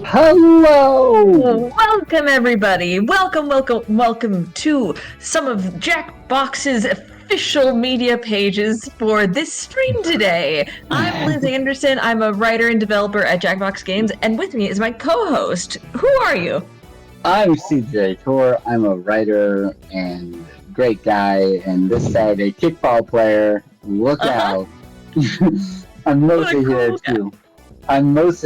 Hello! Welcome, everybody. Welcome to some of Jackbox's official media pages for this stream today. I'm Liz Anderson. I'm a writer and developer at Jackbox Games, and with me is my co-host. Who are you? I'm CJ Tor. I'm a writer and great guy, and this Saturday, kickball player. Look out. I'm mostly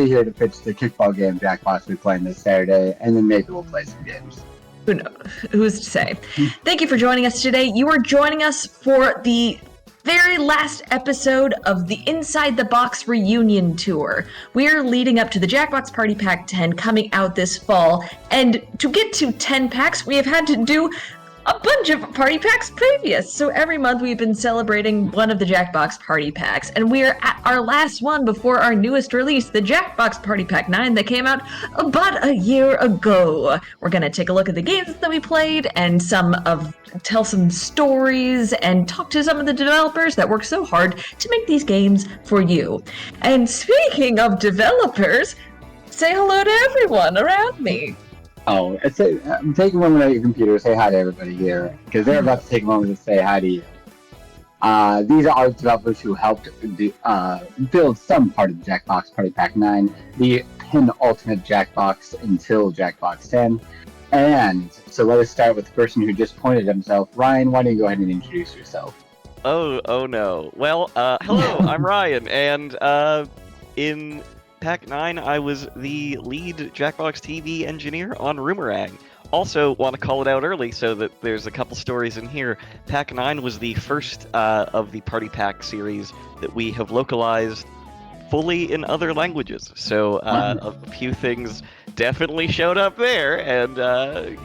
here to pitch the kickball game Jackbox will be playing this Saturday, and then maybe we'll play some games. Who knows? Who's to say? Thank you for joining us today. You are joining us for the very last episode of the Inside the Box reunion tour. We're leading up to the Jackbox Party Pack 10 coming out this fall, and to get to 10 packs, we have had to do a bunch of party packs previous. So every month we've been celebrating one of the Jackbox Party Packs, and we are at our last one before our newest release, the Jackbox Party Pack 9 that came out about a year ago. We're gonna take a look at the games that we played and tell some stories and talk to some of the developers that work so hard to make these games for you. And speaking of developers, say hello to everyone around me. Oh, take a moment at your computer, say hi to everybody here, because they're about to take a moment to say hi to you. These are developers who helped build some part of the Jackbox Party Pack 9, the penultimate Jackbox until Jackbox 10. And so let us start with the person who just pointed himself. Ryan, why don't you go ahead and introduce yourself? Oh no. Well, hello, I'm Ryan, and in Pack 9, I was the lead Jackbox TV engineer on Rumorang. Also, want to call it out early so that there's a couple stories in here. Pack 9 was the first of the Party Pack series that we have localized fully in other languages. So a few things definitely showed up there, and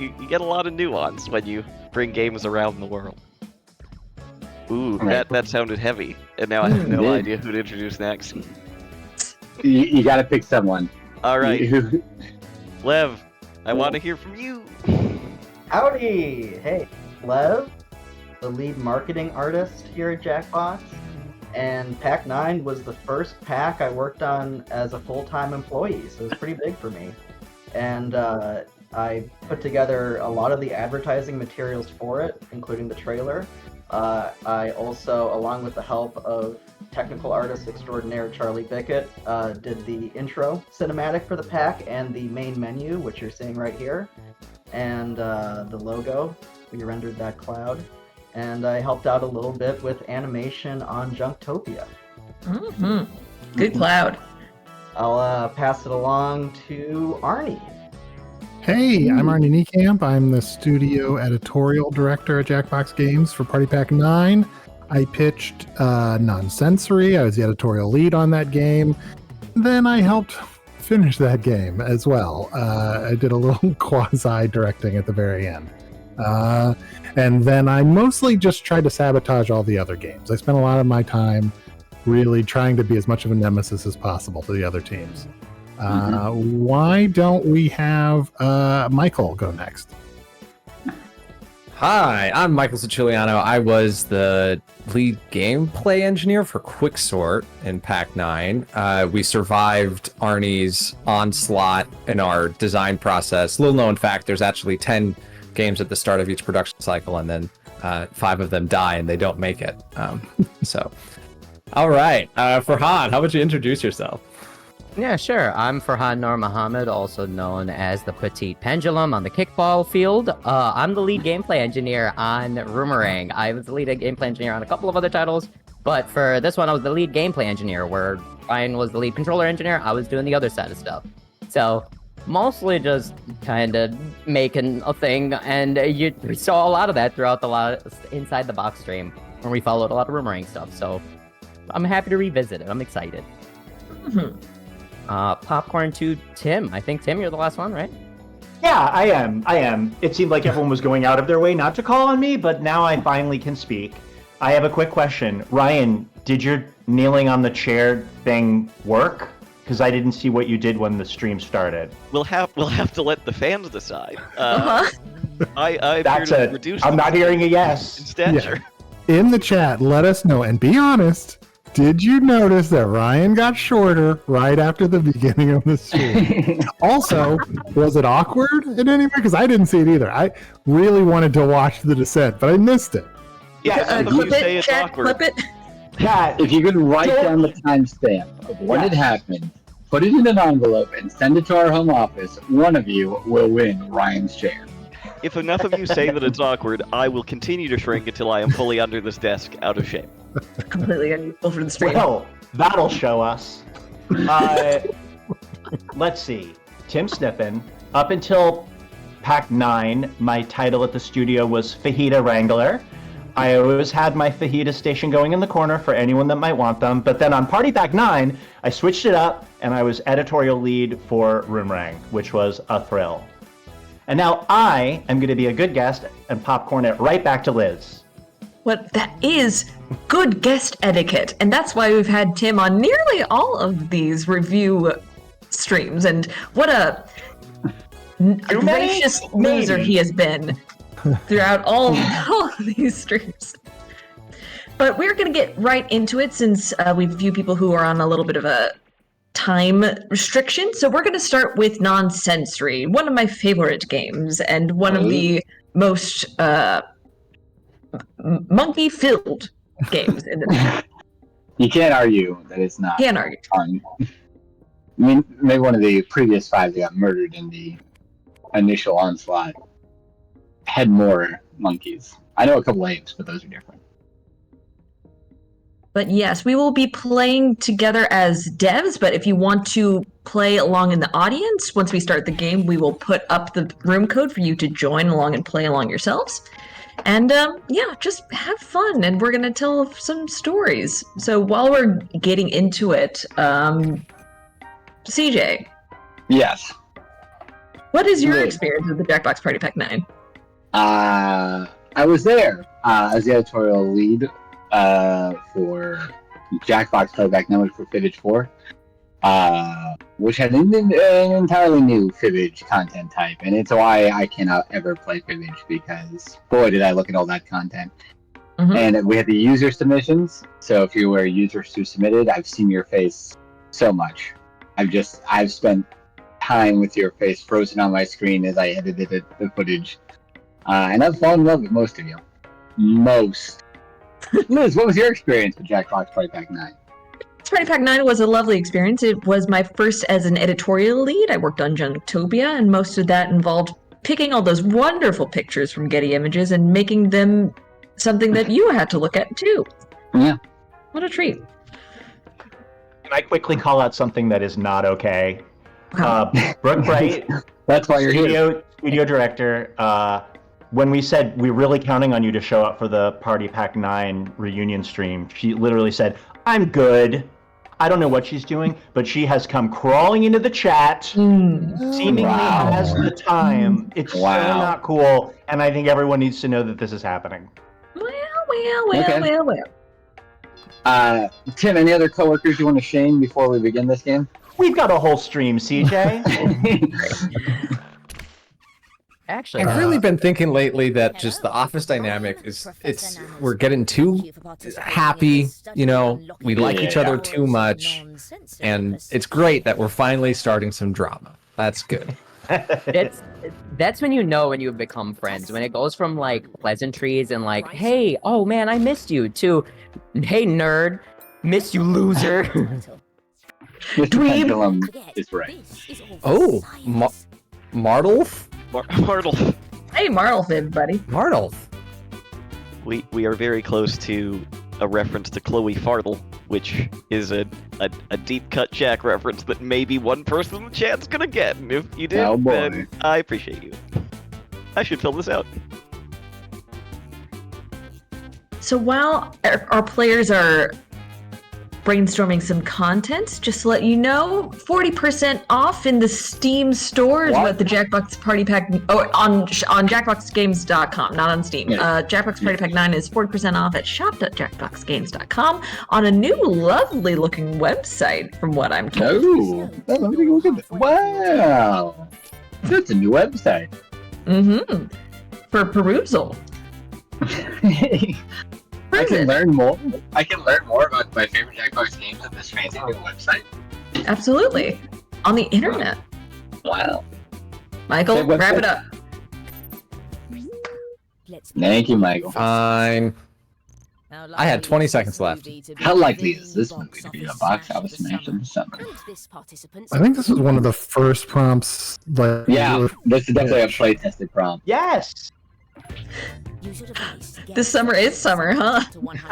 you get a lot of nuance when you bring games around the world. Ooh, that sounded heavy, and now I have no idea who to introduce next. You gotta pick someone. All right. Lev, I want to hear from you. Howdy! Hey, Lev, the lead marketing artist here at Jackbox, and Pack 9 was the first pack I worked on as a full-time employee, so it was pretty big for me. And I put together a lot of the advertising materials for it, including the trailer. I also, along with the help of technical artist extraordinaire Charlie Bickett, did the intro cinematic for the pack and the main menu, which you're seeing right here, and the logo. We rendered that cloud, and I helped out a little bit with animation on Junktopia. Good cloud. I'll pass it along to Arnie. Hey, I'm Arnie Niekamp. I'm the studio editorial director at Jackbox Games for Party Pack 9. I pitched Nonsensory. I was the editorial lead on that game. Then I helped finish that game as well. I did a little quasi-directing at the very end. And then I mostly just tried to sabotage all the other games. I spent a lot of my time really trying to be as much of a nemesis as possible to the other teams. Why don't we have Michael go next? Hi, I'm Michael Siciliano. I was the lead gameplay engineer for Quicksort in Pack 9. We survived Arnie's onslaught in our design process. Little known fact, there's actually 10 games at the start of each production cycle, and then 5 of them die and they don't make it. All right, Farhan, how would you introduce yourself? Yeah, sure. I'm Farhan Noor Muhammad, also known as the Petite Pendulum on the kickball field. I'm the lead gameplay engineer on Rumorang. I was the lead gameplay engineer on a couple of other titles, but for this one, I was the lead gameplay engineer, where Ryan was the lead controller engineer. I was doing the other side of stuff. So, mostly just kind of making a thing, and we saw a lot of that throughout the Inside the Box stream, where we followed a lot of Rumorang stuff. So, I'm happy to revisit it. I'm excited. Popcorn to Tim. I think, Tim, you're the last one, right? Yeah, I am. It seemed like everyone was going out of their way not to call on me, but now I finally can speak. I have a quick question. Ryan, did your kneeling on the chair thing work? Because I didn't see what you did when the stream started. We'll have to let the fans decide. I'm not hearing a yes. In stature. Yeah. In the chat, let us know, and be honest. Did you notice that Ryan got shorter right after the beginning of the stream? Also, was it awkward in any way? Because I didn't see it either. I really wanted to watch the descent, but I missed it. Yeah, you Clip say it, it's chat, awkward. clip it. Cat. If you could write down the timestamp of when it happened, put it in an envelope, and send it to our home office, one of you will win Ryan's chair. If enough of you say that it's awkward, I will continue to shrink until I am fully under this desk out of shame. Completely unuseful for the stream. Well, that'll show us. Let's see. Tim Snippen. Up until Pack 9, my title at the studio was Fajita Wrangler. I always had my fajita station going in the corner for anyone that might want them. But then on Party Pack 9, I switched it up and I was editorial lead for Roomrang, which was a thrill. And now I am going to be a good guest and popcorn it right back to Liz. What that is good guest etiquette, and that's why we've had Tim on nearly all of these review streams. And what a gracious loser he has been throughout all of these streams. But we're going to get right into it since we have a few people who are on a little bit of a time restriction. So we're going to start with Non-Sensory, one of my favorite games and one of the most monkey-filled games in the You can't argue that it's not. Can't argue. Fun. I mean, maybe one of the previous 5 that got murdered in the initial onslaught had more monkeys. I know a couple apes, but those are different. But yes, we will be playing together as devs, but if you want to play along in the audience, once we start the game, we will put up the room code for you to join along and play along yourselves. And yeah, just have fun, and we're going to tell some stories. So while we're getting into it, CJ. Yes. What is your Good. experience with the Jackbox Party Pack 9? I was there as the editorial lead for Jackbox Party Pack 9 for Fibbage 4, which had an entirely new Fibbage content type, and it's why I cannot ever play Fibbage, because boy did I look at all that content. Mhm. And we had the user submissions, so if you were a user who submitted, I've seen your face so much. I've spent time with your face frozen on my screen as I edited the footage. And I've fallen in love with most of you. Most. Liz, what was your experience with Jackbox Party Pack 9? Party Pack 9 was a lovely experience. It was my first as an editorial lead. I worked on Junktopia, and most of that involved picking all those wonderful pictures from Getty Images and making them something that you had to look at too. Yeah. What a treat. Can I quickly call out something that is not okay? Brooke Bright, That's why you're here. studio director, when we said we're really counting on you to show up for the Party Pack 9 reunion stream, she literally said, "I'm good." I don't know what she's doing, but she has come crawling into the chat, seemingly Wow. has the time. It's so Wow. not cool, and I think everyone needs to know that this is happening. Well. Tim, any other coworkers you want to shame before we begin this game? We've got a whole stream, CJ. Actually, I've really been thinking lately that just the office dynamic we're getting too happy, you know, we like each other too much, and it's great that we're finally starting some drama. That's good. that's when you know when you've become friends. When it goes from like pleasantries and like, hey, oh man, I missed you, to hey nerd, missed you loser. Mr. Pendulum is right. Oh, Martelf? Martel. Hey, Marlf, everybody. Martelf. We are very close to a reference to Chloe Fartle, which is a deep cut Jack reference that maybe one person in the chat's gonna get. And if you did, Oh, boy. then I appreciate you. I should fill this out. So while our players are brainstorming some content, just to let you know, 40% off in the Steam store is what the Jackbox Party Pack on jackboxgames.com, not on Steam. Yeah. Jackbox Party Pack 9 is 40% off at shop.jackboxgames.com on a new lovely looking website, from what I'm told. Oh, let me look at that. Wow. That's a new website. For perusal. For I is can it? learn more. I can learn more about my favorite Jackbox games at this fancy new website. Absolutely. On the internet. Wow. Michael, Say what's wrap that? it up. Thank you, Michael. Fine. I had 20 seconds left. How likely is this movie to be a box office smash in the summer? I think this was one of the first prompts. Like, Yeah, this is definitely a play-tested prompt. Yes. This summer is summer, huh?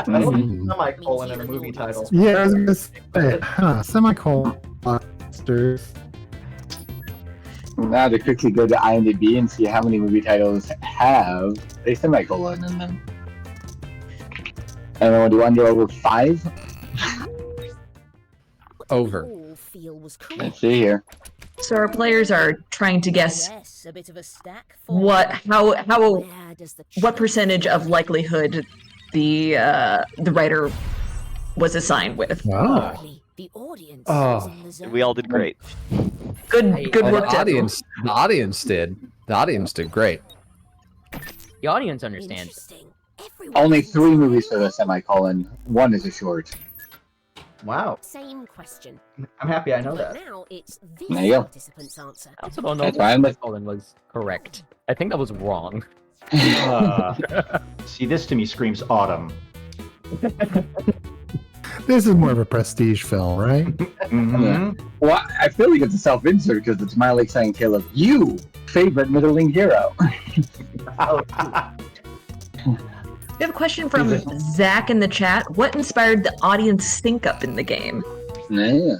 I love semicolon in a movie title. Yeah, I was gonna say, semicolon monsters. Now to quickly go to IMDb and see how many movie titles have a semicolon in them. Everyone do under over 5? Over. Let's see here. So our players are trying to guess what percentage of likelihood the writer was assigned with. Wow. Oh. We all did great. Good Oh, work, the Jeff. audience did. The audience did great. The audience understands. Only 3 movies for the semicolon. 1 is a short. Wow. Same question. I'm happy I know But that. now it's this There you go. participant's answer. I also don't know That's if why I'm semicolon was correct. I think that was wrong. See, this to me screams autumn. This is more of a prestige film, right? Mhm. Well, I feel like it's a self-insert because it's my exciting tale of you, favorite middling hero. We have a question from Zach in the chat. What inspired the audience sync up in the game? Yeah.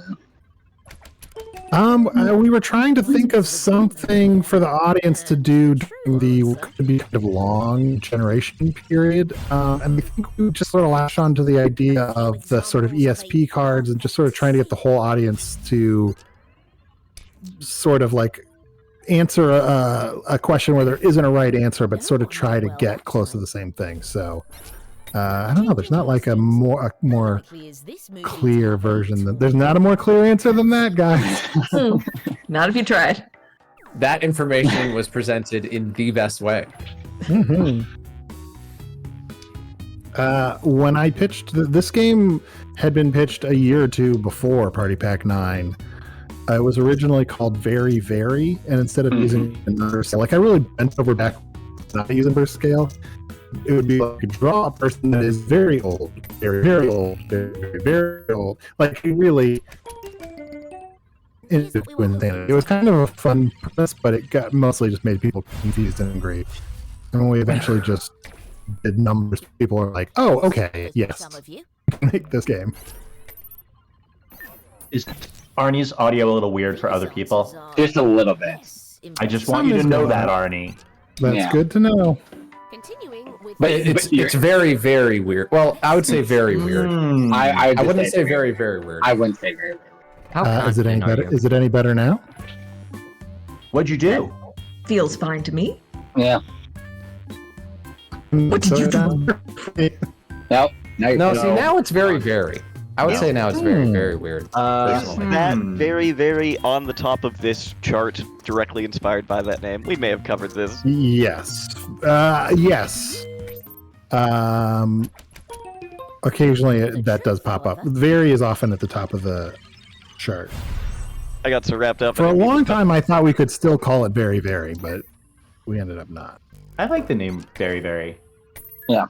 We were trying to think of something for the audience to do during the what could be kind of long generation period, and I think we just sort of latched on to the idea of the sort of ESP cards and just sort of trying to get the whole audience to sort of like answer a question where there isn't a right answer, but sort of try to get close to the same thing. So I don't know. There's not like a more clear version. There's not a more clear answer than that, guys. Not if you tried. That information was presented in the best way. Mhm. When I pitched this game, had been pitched a year or two before Party Pack 9. It was originally called Very Very, and instead of using another scale, like I really bent over back, not using verse scale. It would be like draw a person that is very old, very very old, very very old. Like it really. It was kind of a fun premise, but it got mostly just made people confused and angry. And when we eventually just did numbers, people were like, "Oh, okay, yes, make this game." Is Arnie's audio a little weird for other people? Just a little bit. I just want you to know that, Arnie. That's Yeah. good to know. Continuing with But it's very, very weird. Well, I would say very weird. Mm. I I wouldn't say very, very weird. I wouldn't say very weird. How Is it any confident are better? you? Is it any better now? What'd you do? Feels fine to me. Yeah. What did you do? Nope. No, No, see, now it's very, very. I would say now it's very, very weird. Is personally. that very, very on the top of this chart directly inspired by that name? We may have covered this. Yes. Yes. Occasionally that does pop up. Very is often at the top of the chart. I got so wrapped up. For I a didn't long even- time, I thought we could still call it Very Very, but we ended up not. I like the name Very Very. Yeah.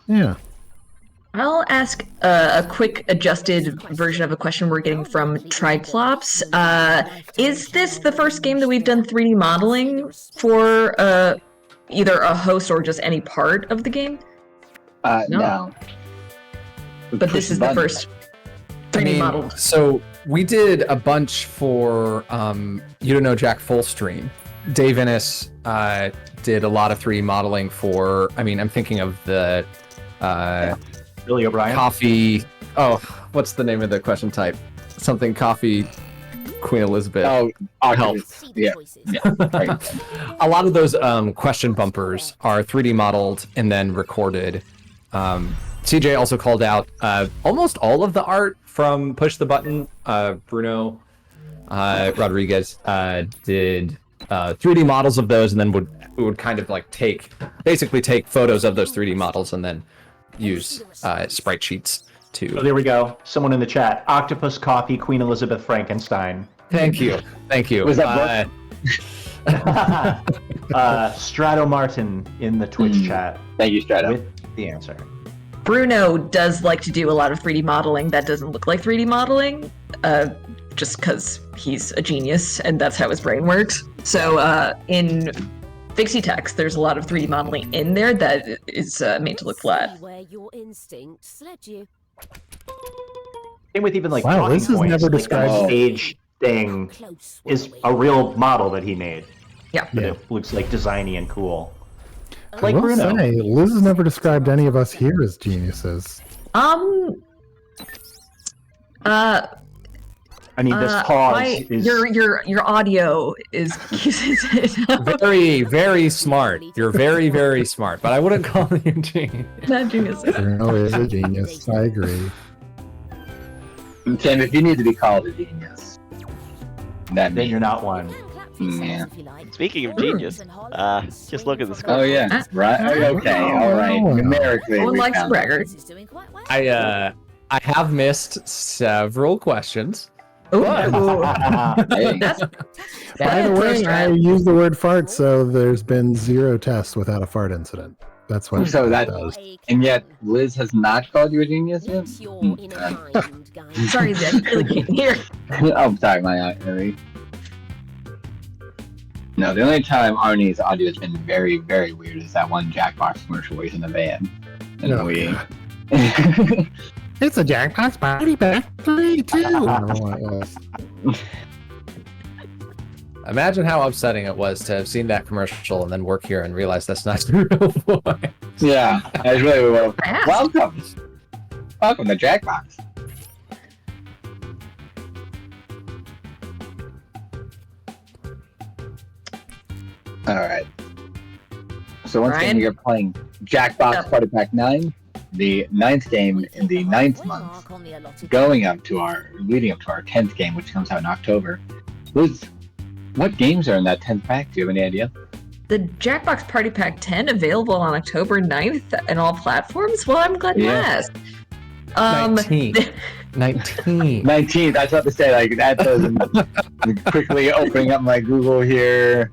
I'll ask a quick adjusted version of a question we're getting from Triclops. Is this the first game that we've done 3D modeling for either a host or just any part of the game? No. But this is the first 3D model. So we did a bunch for You Don't Know Jack full stream. Dave Innes did a lot of 3D modeling for. I mean, I'm thinking of the Billy O'Brien. coffee. Oh, what's the name of the question type? Something coffee. Queen Elizabeth. Oh, Octopus. Yeah. A lot of those question bumpers are 3D modeled and then recorded. CJ also called out almost all of the art from Push the Button. Bruno Rodriguez did 3D models of those, and then would kind of like take photos of those 3D models and then use sprite sheets Oh, to. there we go. Someone in the chat. Octopus Coffee, Queen Elizabeth Frankenstein. Thank you. Thank you. Was that Strato Martin in the Twitch chat Thank you, Strato. with the answer. Bruno does like to do a lot of 3D modeling that doesn't look like 3D modeling, just because he's a genius and that's how his brain works. So in Fixie Text, there's a lot of 3D modeling in there that is made to look flat. See where your instincts led you. Same with even like Wow, talking this is points. never Like, described- that stage thing Close, is were we? a real model that he made. Yeah. But Yeah. it looks like designy and cool. I Like will Bruno. say, Liz has never described any of us here as geniuses. I mean, this pause is. your audio is Very, very smart. You're very, very smart. But I wouldn't call you genius. not genius. Bruno is a genius. I agree. Tim, if you need to be called a genius, that Then means you're not one. You can clap for yourselves Yeah. if you like. Speaking of genius, just look at the score. Oh yeah, right. Okay, all right. Oh, wow. Numerically, No one we likes found bragger. This is doing quite well. I have missed several questions. Ooh. Hey. That's By the way, first I round. use the word fart, so there's been 0 tests without a fart incident. That's what So it that- does. And yet, Liz has not called you a genius yet? What's your inner mind, guys? Sorry, Zed, I really can't hear. Oh, sorry, my audio. No, the only time Arnie's audio has been very, very weird is that one Jackbox commercial where he's in the van. And Oh, we. It's a Jackbox Party Pack 3, 2. I don't know what it was. Imagine how upsetting it was to have seen that commercial and then work here and realize that's not the real voice. Yeah, I was really well. Fast. Welcome. Welcome to Jackbox. Alright. So once again, Ryan? we are playing Jackbox Yep. Party Pack 9, the 9th game in the 9th month, leading up to our 10th game, which comes out in October. Liz, what games are in that 10th pack? Do you have any idea? The Jackbox Party Pack 10 available on October 9th and all platforms? Well, I'm glad you Yeah. asked. 19. 19. 19th, I was about to say, like, that doesn't... quickly opening up my Google here.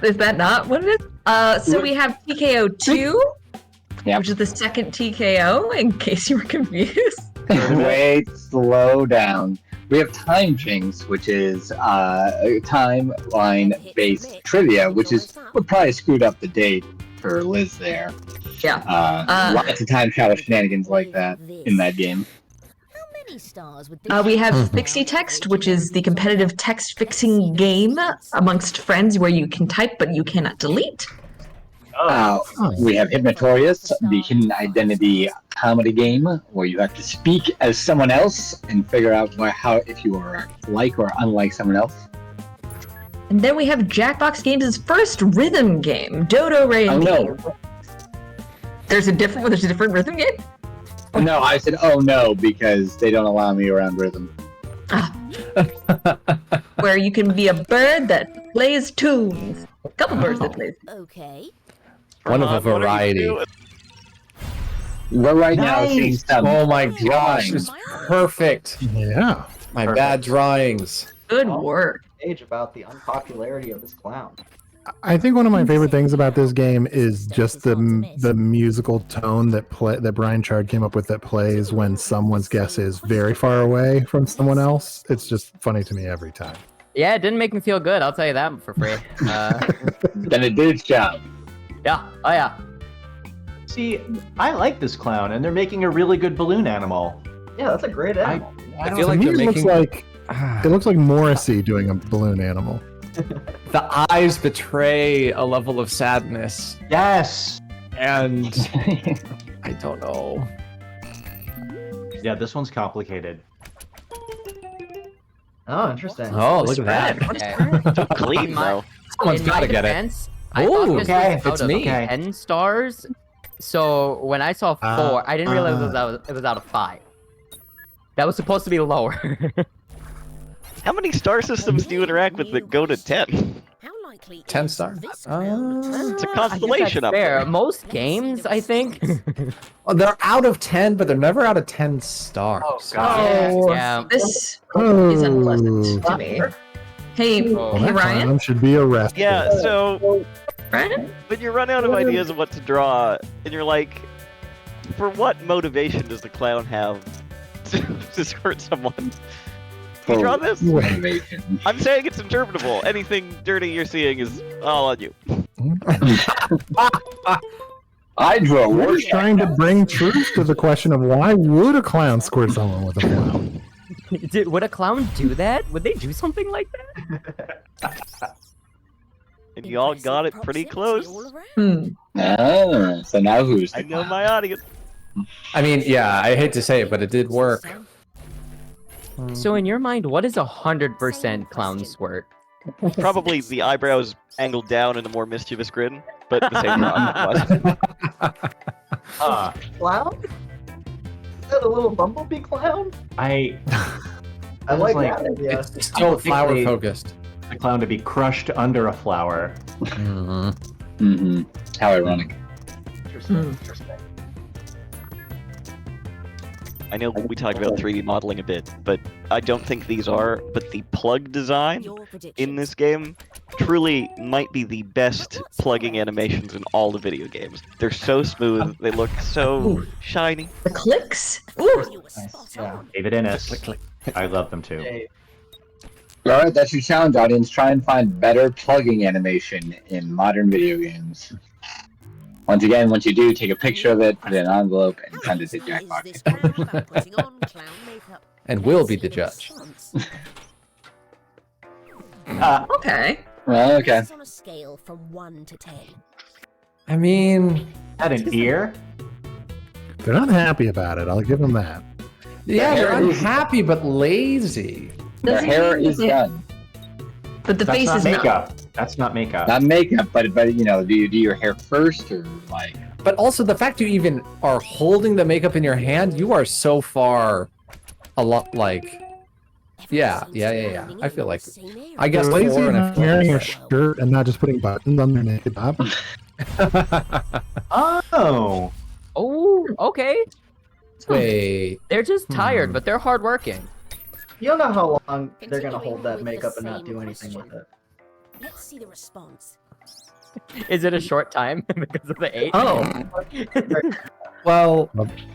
Is that not what it is? So we have TKO 2, Yep. which is the second TKO, in case you were confused. Wait, slow down. We have Time Jinx, which is timeline-based trivia, which is what probably screwed up the date for Liz there. Yeah. Lots of time travel shenanigans like that in that game. How many stars would We have Fixie Text, which is the competitive text fixing game amongst friends where you can type but you cannot delete. We have Hypnotorious, the hidden identity comedy game, where you have to speak as someone else and figure out if you are like or unlike someone else. And then we have Jackbox Games' first rhythm game, Dodo Ray Oh and no! There's a different rhythm game? No, I said oh no because they don't allow me around rhythm. Where you can be a bird that plays tunes. A couple birds that play. Okay. One of a What are you variety. doing? We're right now Nice. seeing some Oh my gosh, drawings. it's perfect. Yeah. My Perfect. bad drawings. Good work. Page about the unpopularity of this clown. I think one of my favorite things about this game is just the musical tone that Brian Chard came up with that plays when someone's guess is very far away from someone else. It's just funny to me every time. Yeah, it didn't make me feel good. I'll tell you that for free. Then it did its job. Yeah. Oh yeah. See, I like this clown, and they're making a really good balloon animal. Yeah, that's a great animal. I To feel like me, they're it looks making like it looks like Morrissey doing a balloon animal. the eyes betray a level of sadness, Yes! and I don't know. Yeah, this one's complicated. Oh, interesting. Oh, look at that! Okay. Clean though. Someone's In my got to get it. defense, I thought Ooh, this okay, was out it's of me. Okay. 10 stars. So when I saw 4, I didn't realize it was out of 5. That was supposed to be lower. How many star systems do you interact with that go to 10? How 10 stars. It's a I guess constellation that's up fair. there. Most games, I think. Oh, they're out of 10, but they're never out of 10 stars. Oh, God. Oh, Yeah. this Oh, is unpleasant to me. Hey, Oh, hey that Ryan. clown should be arrested. Yeah, so Ryan? when you run out of ideas of what to draw, and you're like, for what motivation does the clown have to squirt someone? You draw this? Motivation. I'm saying it's interpretable. Anything dirty you're seeing is all on you. I draw We're worse. just trying to bring truth to the question of why would a clown squirt someone with a clown? Would a clown do that? Would they do something like that? And you all got it pretty close. Ah, so now who's the I know clown? my audience. I mean, yeah, I hate to say it, but it did work. So in your mind, what is 100% clown squirt? Probably the eyebrows angled down in a more mischievous grin, but the same draw. Clown? Is that a little bumblebee clown? I I like like- that idea. It's still think flower they- focused. the clown to be crushed under a flower. Mm-hmm. How ironic. Interesting. I know we talked about 3D modeling a bit, but I don't think these are. But the plug design in this game truly might be the best plugging animations in all the video games. They're so smooth, they look so shiny. The clicks? Ooh. Yeah. David Innes. I love them too. Hey, Alright, that's your challenge, audience. Try and find better plugging animation in modern video games. Once again, once you do, take a picture of it, put it in an envelope, and send it to Jackbox. And we'll be the judge. Okay. Well, okay. On a scale from 1 to 10. I mean, Had an ear? They're not happy about it. I'll give them that. yeah, they're hair is- unhappy but lazy. Their Doesn't hair mean is that- done. But the That's face not is makeup. That's not makeup. Not makeup, but you know, do you do your hair first or like? But also the fact you even are holding the makeup in your hand, you are so far a lot like yeah. I feel like I guess They're lazy 4 and a enough wearing a 4. shirt and not just putting buttons on their naked top. Oh! Oh, okay. Wait. They're just tired, but they're hardworking. you don't know how long they're gonna hold that makeup and not do anything with it. Let's see the response. Is it a short time because of the 8? Oh. Well,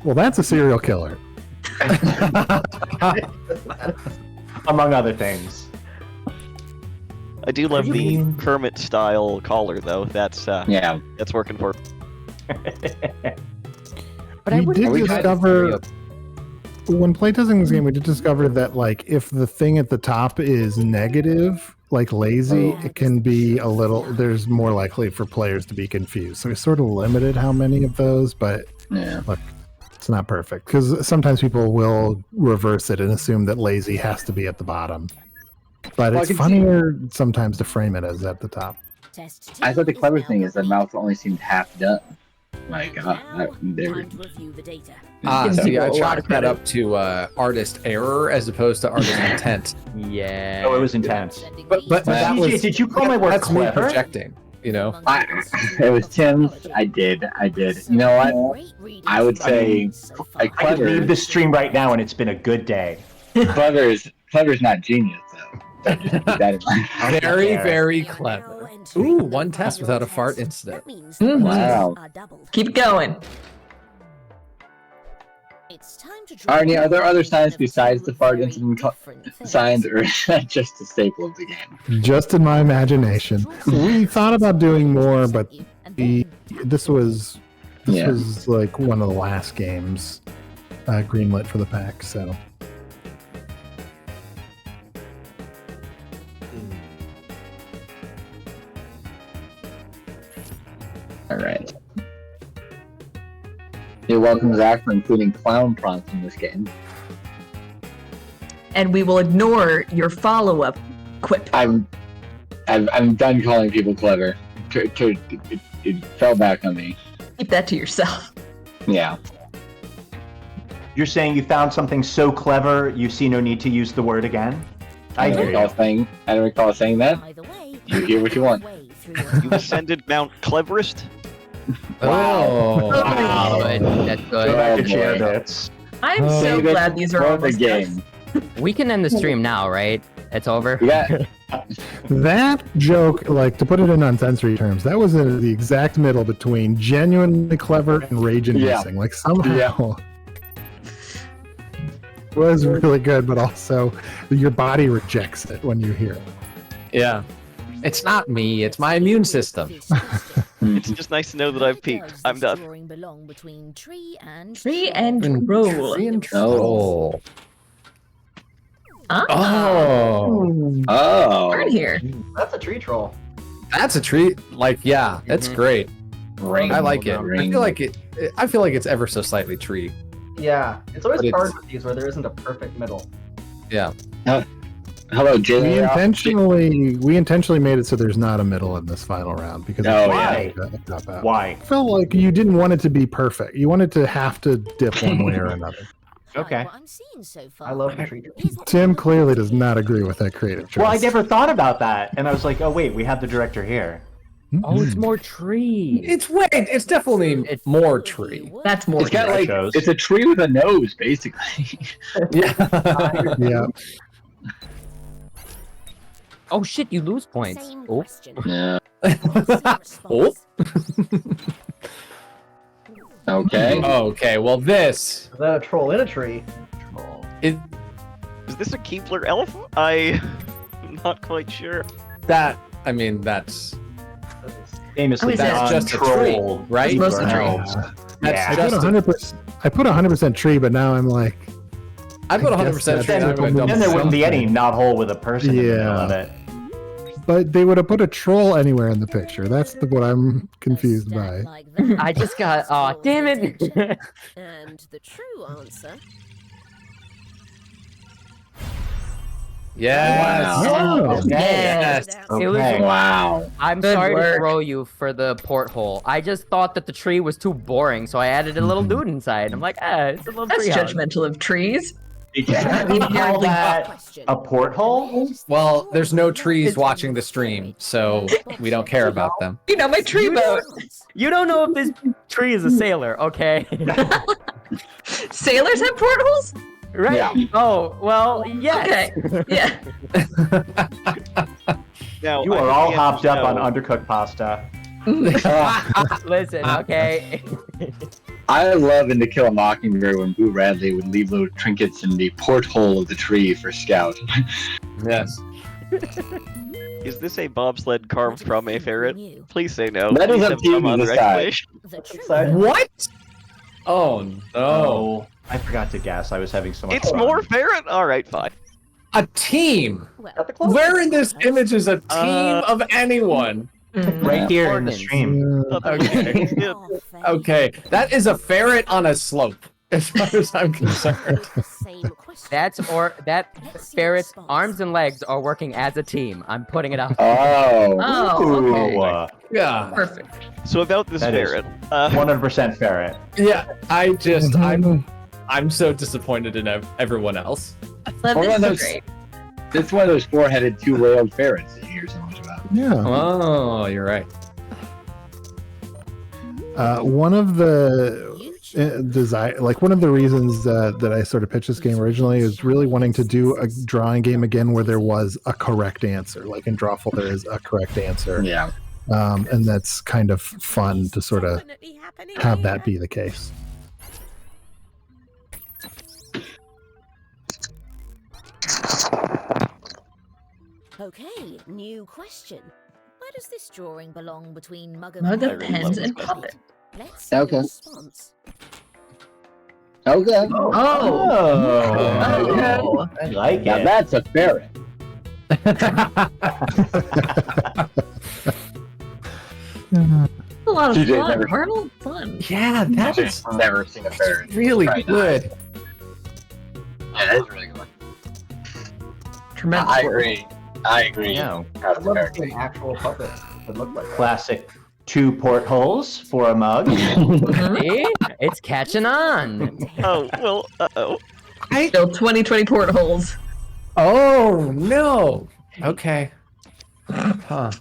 Well, that's a serial killer. Among other things. I do love the Kermit style collar though. That's Yeah. that's working for. But I We wouldn't did do that discover when playtesting this game, we did discover that like if the thing at the top is negative, like lazy, it can be a little. There's more likely for players to be confused. So we sort of limited how many of those, but Yeah. look, it's not perfect because sometimes people will reverse it and assume that lazy has to be at the bottom. But Well, I it's can see- funnier sometimes to frame it as at the top. Test I thought the two clever is thing now is the mouth only seemed half done. Like, Now, there. time to review the data. see, I people a lot chalked of that credit. up to artist error as opposed to artist intent. Yeah. Oh, it was intense. But that CJ, was did you call my work that's me clever? projecting, you know. It was Tim's. I did. You know what? I would say I could clever. leave the stream right now and it's been a good day. Clever's not genius though. So just keep that in mind. Very, there. very clever. Ooh, one test without a fart incident. Wow. Keep going. It's time to Arnie, are there other signs besides the fart incident signs, or is that just a staple of the game? Just in my imagination, we thought about doing more, but this was like one of the last games greenlit for the pack. So All right. You're welcome, Zach, for including clown prompts in this game. And we will ignore your follow-up quip. I'm done calling people clever. It fell back on me. Keep that to yourself. Yeah. You're saying you found something so clever you see no need to use the word again? I don't hear you. recall saying that. By the way, You hear what you want. way through your You've ascended Mount Cleverest. Oh, Wow, that's Go good. back to boy. chair bits. I'm so Save it glad these are for the almost game. We can end the stream now, right? It's over. We got That joke, like to put it in non-sensory terms, that was in the exact middle between genuinely clever and rage-inducing. Like somehow it was really good, but also your body rejects it when you hear it. yeah. It's not me. It's my immune system. It's just nice to know that I've peaked. I'm done. Drawing belong between tree and tree and roll. Tree and troll. Ah, Oh, oh, Burn here. That's a tree troll. that's a treat. Like, yeah, it's great. I like it. I feel like it's ever so slightly tree. Yeah, it's always But hard it's- with these where there isn't a perfect middle. Yeah. Hello, We Jay. intentionally made it so there's not a middle in this final round because Oh, yeah. Why? I felt like you didn't want it to be perfect. You wanted to have to dip one way or another. Okay. What I'm seeing so far. I love the tree troll. is Tim clearly does not agree with that creative choice. Well, I never thought about that, and I was like, oh wait, we have the director here. Oh, it's more tree. It's definitely more tree. That's more. It's got tree. like shows. it's a tree with a nose, basically. Yeah. Yeah. Oh shit, you lose points. Same Oh, question. Yeah. Oh. Okay. Okay, well this Is that a troll in a tree? is Is this a Keebler elf? I'm not quite sure. that I mean that's Famously, Oh, is that's it? just a tree, right? It's mostly tree. elves. That's Yeah. I just put 100%. I put 100% tree, but now I'm like, I put I 100% guess tree and I'm that's going to double Then there wouldn't be any something. knothole with a person in the middle Yeah. of it. but they would have put a troll anywhere in the picture. That's what I'm confused by. Like that. I just got. Oh, damn it! And the true answer. Yes. Wow. Yes. It was. Okay. Wow. I'm Good sorry work. to throw you for the porthole. I just thought that the tree was too boring, so I added a little dude inside. I'm like, it's a little That's tree house. judgmental of trees. Yeah. You call that Question. a porthole? Well, there's no trees watching the stream, so we don't care about them. You know my tree boat. You don't know if this tree is a sailor, okay? Sailors have portholes. Right? Yeah. Oh, well, yes. Okay. Yeah. Now, You I are think all the hopped answer's up no. on undercooked pasta. Listen, okay. I love in To Kill a Mockingbird when Boo Radley would leave little trinkets in the porthole of the tree for Scout. Yes. Is this a bobsled carved from a ferret? New. Please say no. That is Please up have to you some to other decide. explanation. The true Excited. What? Oh no. Oh, I forgot to guess. I was having so much It's fun. more ferret? Alright, fine. A team. Well, At the close. Where in this image is a team of anyone? Right here in the Organs. stream. Okay. Yeah. Okay, that is a ferret on a slope, as far as I'm concerned. That ferret's arms and legs are working as a team. I'm putting it out. Oh. Oh, okay. Ooh, Yeah, Perfect. So about this That is ferret. 100% ferret. yeah. I'm so disappointed in everyone else. Love Hold this on, so those- great. It's one of those four-headed, two-railed ferrets that you hear so much about. Yeah. Oh, you're right. One of the one of the reasons that I sort of pitched this game originally is really wanting to do a drawing game again where there was a correct answer. Like in Drawful, there is a correct answer. Yeah. And that's kind of fun to sort of have that be the case. Okay, new question. Where does this drawing belong between mug Mug of of pens and puppet. Let's see Okay. the response. Okay. Oh. Oh. I like Now it. that's a ferret. A lot of TJ fun. never- Arnold, fun. Yeah, that is I've never seen a ferret. really Right. good. Yeah, that is really good. Tremendous. I work. agree. I agree. Yeah. That's I'd a love to ferret. see an actual puppet that looked like that. Classic 2 portholes for a mug. Mhm. See? It's catching on. Oh, well, uh-oh. Still 2020 portholes. Oh no. Okay. Huh.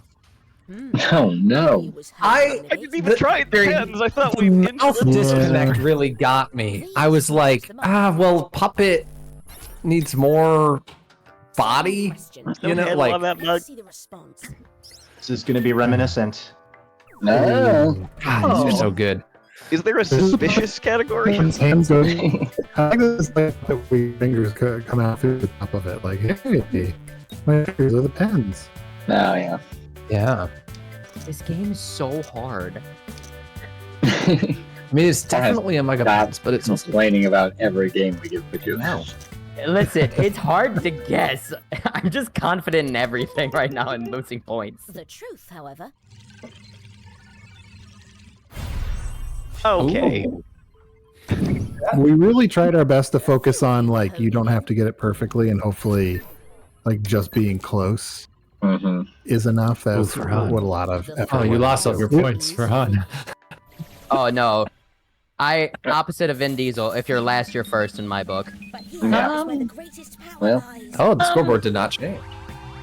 Oh no. He was I didn't even try the pens. I thought we the mouth disconnect really got me. I was like, well, Puppet needs more body. You know, like, on that mug. See the response. This is going to be reminiscent. No. God, these are so good. Is there a suspicious category? Hands go. I like this like that we fingers come out through the top of it. Like, hey, my fingers are the pens. Oh yeah. Yeah. This game is so hard. I mean, it's definitely a mega Stop box, but it's also complaining about every game we give to you. wow. Listen, it's hard to guess. I'm just confident in everything right now and losing points. The truth, however, Okay. Ooh. We really tried our best to focus on like you don't have to get it perfectly, and hopefully, like just being close Mm-hmm. is enough. That's Ooh, Farhan. what a lot of effort. Oh, you went lost all into. your points for Han. Oh no. Opposite of Vin Diesel, if you're last, you're first in my book. but he Yeah. knows where the greatest power Well. lies. Oh, the scoreboard did not change.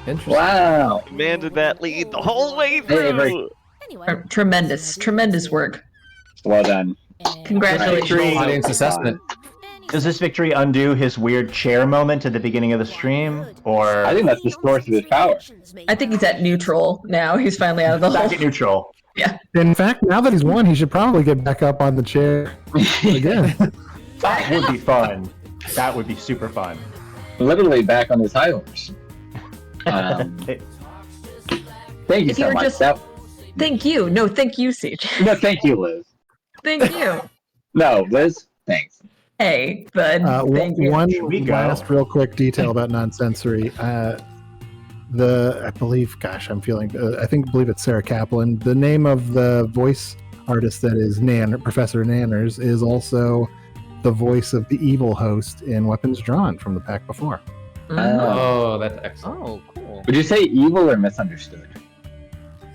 Interesting. Wow. Commanded that lead the whole way Hey, Rick. through. Anyway, Tremendous work. Well done. Congratulations. Victory. Audience assessment. Does this victory undo his weird chair moment at the beginning of the stream? Or I think that's the source of his power. I think he's at neutral now. He's finally out of the back hole. at neutral? In fact, now that he's won, he should probably get back up on the chair again. That would be fun. That would be super fun. Literally back on his high horse. Thank you If you so were much. just- Thank you. No, thank you, CJ. No, thank you, Liz. Thank you. No, Liz, thanks. Hey, bud. Thank you. One Should we go? last real quick detail about non-sensory. I believe, gosh, I'm feeling, I believe it's Sarah Kaplan. The name of the voice artist that is Professor Nanners is also the voice of the evil host in Weapons Drawn from the pack before. Oh, that's excellent. Oh, cool. Would you say evil or misunderstood?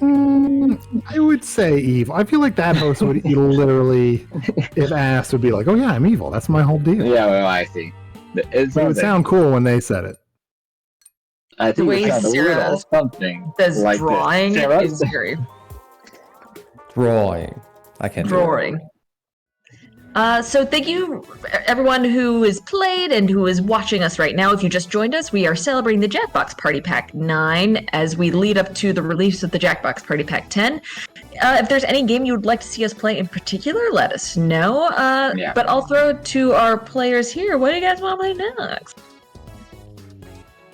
I would say evil. I feel like that host would literally, if asked, would be like, "Oh yeah, I'm evil. That's my whole deal." Yeah, well, I see. It It would sound cool when they said it. I think The way it sounds a Sarah little something Says like drawing this. Sarah? is very Drawing. I can't do it. drawing. So thank you, everyone who has played and who is watching us right now. If you just joined us, we are celebrating the Jackbox Party Pack 9 as we lead up to the release of the Jackbox Party Pack 10. If there's any game you would like to see us play in particular, let us know. Yeah. But I'll throw it to our players here. What do you guys want to play next?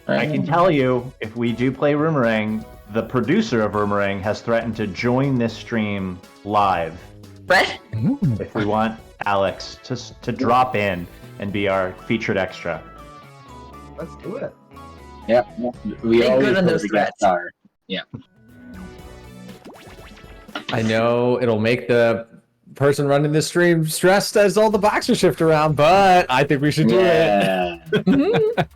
I can tell you, if we do play Roomerang, the producer of Roomerang has threatened to join this stream live. Brett? If we want Alex to drop in and be our featured extra. Let's do it. Yep. We Make always good on go those to threats. guest star. Yeah. I know it'll make the person running the stream stressed as all the boxes shift around, but I think we should do it. Yeah. Mhm.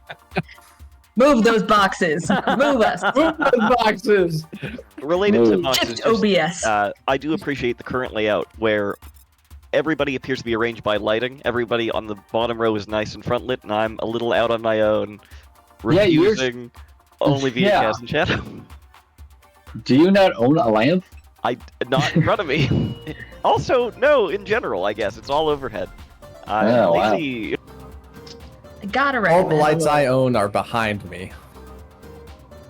Move those boxes. Move us. Move those boxes. Related to Move. boxes, Shift just, OBS. I do appreciate the current layout where everybody appears to be arranged by lighting. Everybody on the bottom row is nice and front lit, and I'm a little out on my own, Yeah, you're- refusing only via Yeah. cast and shadow. Do you not own a lamp? Not in front of me. Also, no, in general, I guess it's all overhead. I'm Oh, wow. lazy. I gotta All recommend. the lights I own are behind me.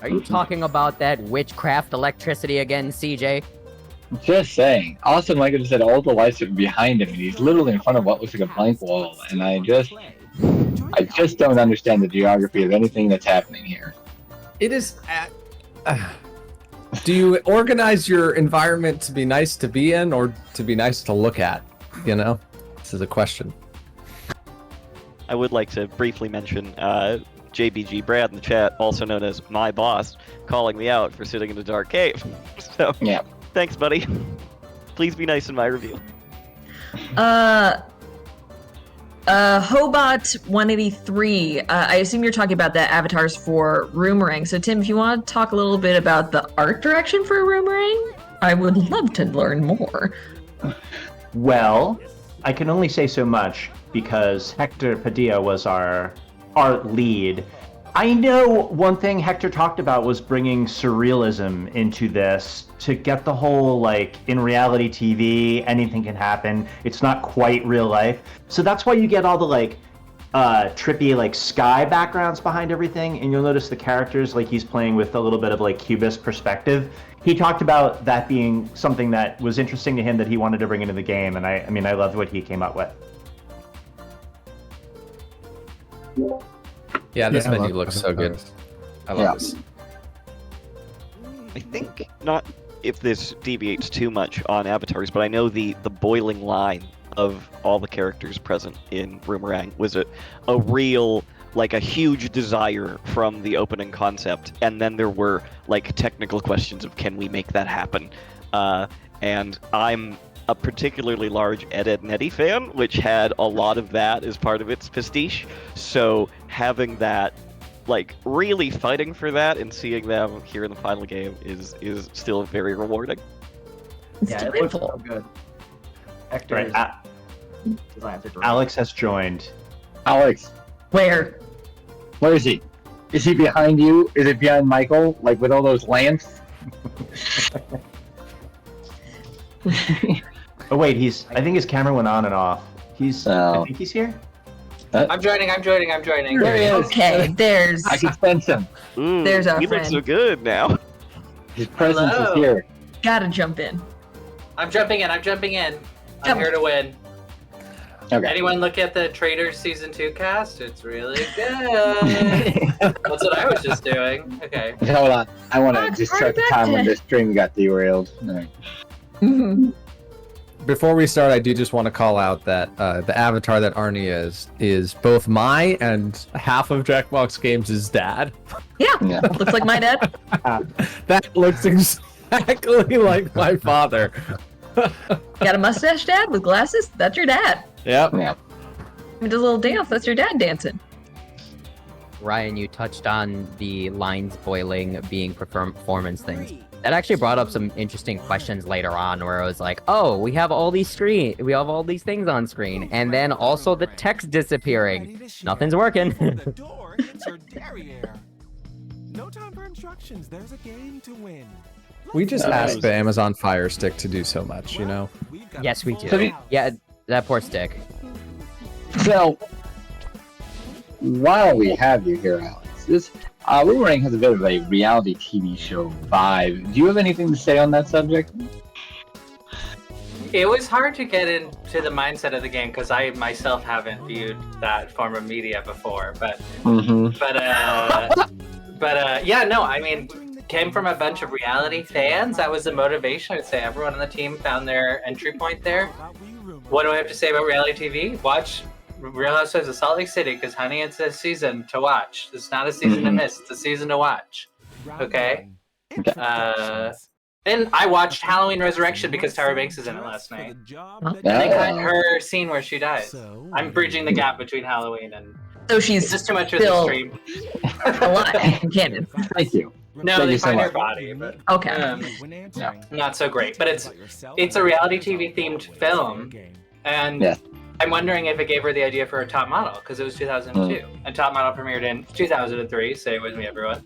Are you talking about that witchcraft electricity again, CJ? Just saying. Also, Michael just said all the lights are behind him, and he's literally in front of what looks like a blank wall. And I just don't understand the geography of anything that's happening here. It is. Do you organize your environment to be nice to be in, or to be nice to look at? You know, this is a question. I would like to briefly mention JBG Brad in the chat, also known as my boss, calling me out for sitting in a dark cave. So, Yeah. thanks, buddy. Please be nice in my review. Hobot 183. I assume you're talking about the avatars for Roomerang. So Tim, if you want to talk a little bit about the art direction for Roomerang, I would love to learn more. Well, I can only say so much because Hector Padilla was our art lead, I know one thing Hector talked about was bringing surrealism into this to get the whole, like, in reality TV, anything can happen. It's not quite real life. So that's why you get all the, like, trippy, like, sky backgrounds behind everything. And you'll notice the characters, like, he's playing with a little bit of, like, cubist perspective. He talked about that being something that was interesting to him that he wanted to bring into the game. And I mean, I loved what he came up with. Yeah, this Yeah, I menu love looks so good. avatars. I love this. I think not if this deviates too much on avatars, but I know the boiling line of all the characters present in Boomerang was a real, like, a huge desire from the opening concept, and then there were, like, technical questions of can we make that happen, and I'm a particularly large Ed, Edd n Eddy fan, which had a lot of that as part of its pastiche, so having that, like, really fighting for that and seeing them here in the final game is still very rewarding. It's Yeah, it looks delightful. so good. Hector's Right, designs are great. Alex has joined. Alex, Where? where is he? Is he behind you? Is it behind Michael? Like with all those lamps? Oh wait, I think his camera went on and off. I think he's here. I'm joining. There he is. Okay, there's I can sense him. Ooh, There's our he looks so friend. good now. His presence Hello. is here. gotta jump in. I'm jumping in. I'm Jump. here to win. Okay. Anyone look at the Traders Season 2 cast? It's really good. That's what I was just doing. Okay. Hold on. I want to Fox, just we're check the back time when today. this stream got derailed. All right. Mhm. Before we start, I do just want to call out that the avatar that Arnie is both my and half of Jackbox Games' dad. Yeah, Yeah. looks like my dad. That looks exactly like my father. Got a mustache, dad, with glasses? That's your dad. Yep. Yeah. He does a little dance. That's your dad dancing. Ryan, you touched on the lines boiling being performance things. That actually brought up some interesting questions later on, where it was like, "Oh, we have all these things on screen, and then also the text disappearing. Nothing's working." The door hits her derriere. No time for instructions. There's a game to win. We just Nice. asked the Amazon Fire Stick to do so much, you know? We've got Yes, we a full do. house. Yeah, that poor stick. So, while we have you here, Alex, this Boomerang has a bit of a reality TV show vibe. Do you have anything to say on that subject? It was hard to get into the mindset of the game because I myself haven't viewed that form of media before. But Mm-hmm. yeah, no, I mean, came from a bunch of reality fans. That was the motivation. I'd say everyone on the team found their entry point there. What do I have to say about reality TV? Watch Real Housewives of Salt Lake City because, honey, it's a season to watch. It's not a season to miss. It's a season to watch. Okay. And I watched Halloween Resurrection because Tyra Banks is in it last night. And they cut her scene where she dies. I'm bridging the gap between Halloween and. So It's she's just too much for the still stream. alive in canon. Thank you. No, Thank they you so find her much. body, but Okay. not so great. But it's a reality TV themed film, and Yeah. I'm wondering if it gave her the idea for a Top Model because it was 2002, and Top Model premiered in 2003. Say it with me, everyone.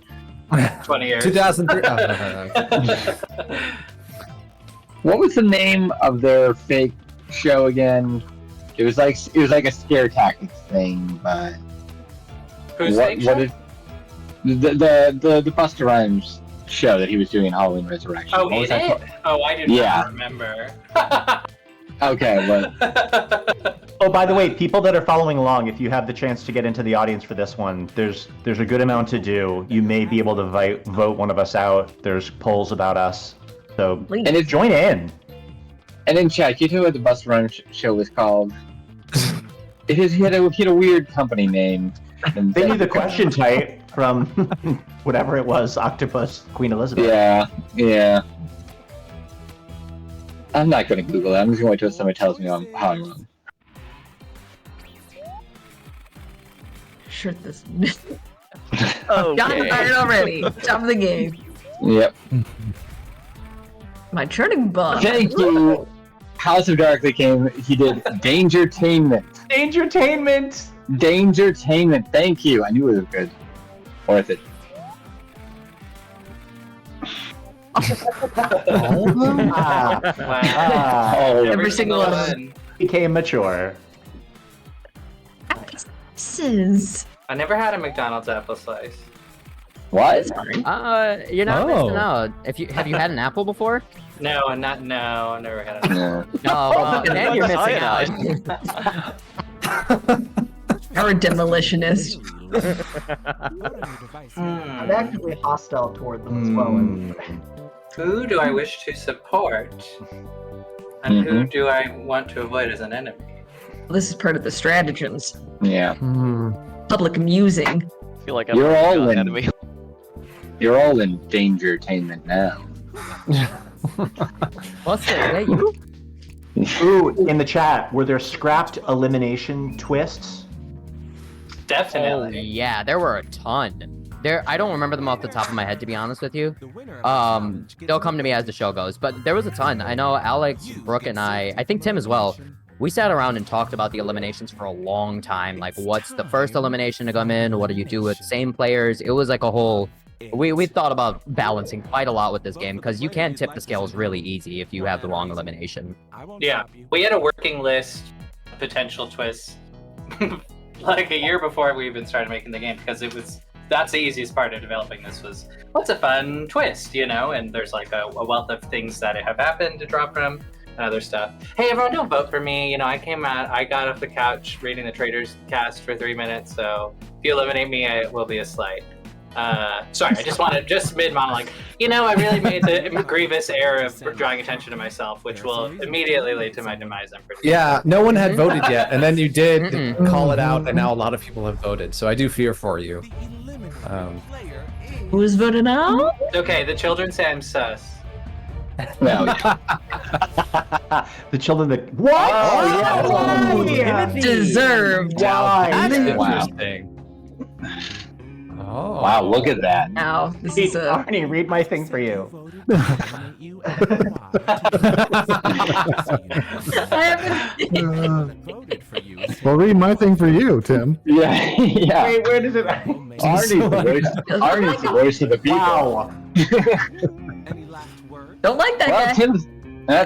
20 years. 2003. Oh, no. What was the name of their fake show again? It was like a scare tactics thing, but Who's fake what show? is the Busta Rhymes show that he was doing in Halloween Resurrection? Oh, What in was that it? called? Oh, I do Yeah. not remember. Okay, well, Oh, by the way, people that are following along, if you have the chance to get into the audience for this one, there's a good amount to do. You may be able to vote one of us out. There's polls about us, so and it's join in. and in chat, you know what the Busta Rhymes show was called? He had a weird company name. And They knew the question type from whatever it was, Octopus Queen Elizabeth. Yeah. I'm not going to Google it. I'm just going to wait till somebody tells me how I'm wrong. Sure, this. Okay. Got tired already. Top of the game. Yep. My churning bug. Thank you. House of Darkly came. He did Dangertainment. Dangertainment! Dangertainment. Thank you. I knew it was good. Worth it. All of them? Ah, Wow. Oh, Every single one. became mature. Slices. I never had a McDonald's apple slice. what? You're not Oh. missing out. Have you had an apple before? No, I never had it. Yeah. No, well, then you're missing out. Or a demolitionist. I'm actively hostile toward them as well. Who do I wish to support? And who do I want to avoid as an enemy? This is part of the stratagems. Yeah. Public amusing. I feel like I'm You're all an in. enemy. You're all in danger-tainment now. What's it? Yeah, you? Ooh, in the chat, were there scrapped elimination twists? Oh, Definitely. yeah, there were a ton. I don't remember them off the top of my head, to be honest with you. They'll come to me as the show goes, but there was a ton. I know Alex, Brooke, and I think Tim as well. We sat around and talked about the eliminations for a long time. Like, what's the first elimination to come in? What do you do with the same players? It was like a whole... We thought about balancing quite a lot with this game, because you can tip the scales really easy if you have the wrong elimination. Yeah, we had a working list of potential twists like a year before we even started making the game, because that's the easiest part of developing this was, what's a fun twist, you know? And there's like a wealth of things that have happened to draw from and other stuff. Hey, everyone, don't vote for me. You know, I got off the couch reading the Traders cast for 3 minutes, so if you eliminate me, it will be a slight. Sorry, I just wanted, just mid-monologue. You know, I really made the grievous error of drawing attention to myself, which will immediately lead to my demise, I'm pretty Yeah, no one had voted yet, and then you did call it out, and now a lot of people have voted. So I do fear for you. Who's voted out? Okay, the children say I'm sus. Well, The children that... What? Oh, yeah. Deserved. Why? That's Wow. interesting. Oh. wow, look at that. Now, this is a... Arnie, read my thing for you. I haven't... Well, read my thing for you, Tim. Yeah, yeah. Wait, where does it... Arnie's the voice of the people. Wow. Don't like that Well, guy.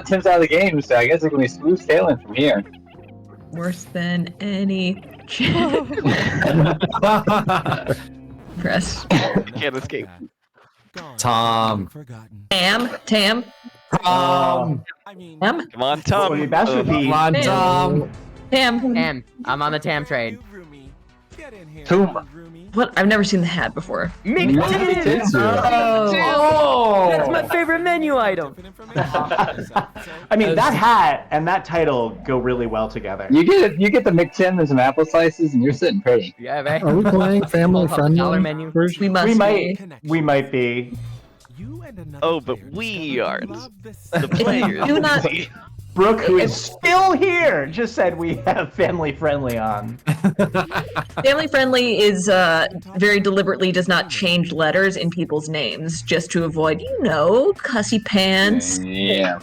Tim's out of the game, so I guess it can be smooth sailing from here. Worse than any... Press. Can't escape. Tom. Tam. Tom. Tam. Come on, Tom. Well, that's what Come on, Tom. Tam. Tam. I'm on the Tam trade. Toom. What? I've never seen the hat before. Oh, that's my favorite menu item. I mean, that hat and that title go really well together. You get the McTim and some apple slices, and you're sitting pretty. Yeah, right. Are we playing family $12 friendly menu. version? We must We might be. Oh, but we aren't. The players. do not- Brooke, who is still here, just said we have family friendly on. Family friendly is very deliberately does not change letters in people's names just to avoid, cussy pants. Yeah.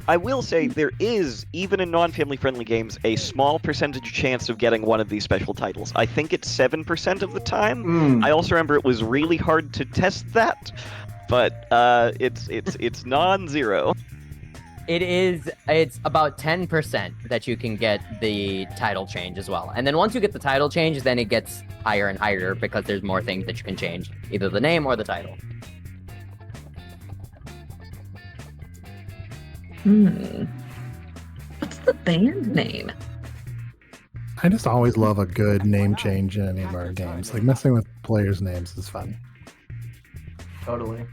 I will say there is, even in non-family friendly games, a small percentage chance of getting one of these special titles. I think it's 7% of the time. I also remember it was really hard to test that, but it's non-zero. It's about 10% that you can get the title change as well. And then once you get the title change, then it gets higher and higher because there's more things that you can change, either the name or the title. What's the band name? I just always love a good name change in any of our games. Like messing with players' names is fun. Totally.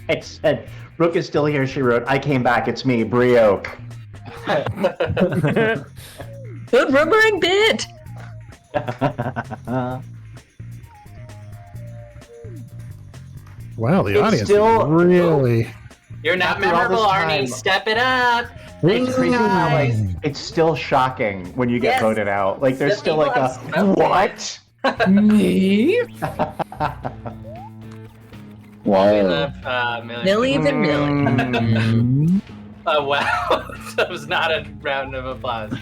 It said, Brooke is still here, she wrote, I came back, it's me, Brioke. Good rubbering bit. Wow, the It's audience still- really. You're not After all memorable, this Arnie. time- Step it up. It's crazy how, like, it's still shocking when you get Yes. voted out. Like, there's The still like people a, have spoken. what? Me? Wow. Millie Vanilli. Oh, wow. That was not a round of applause.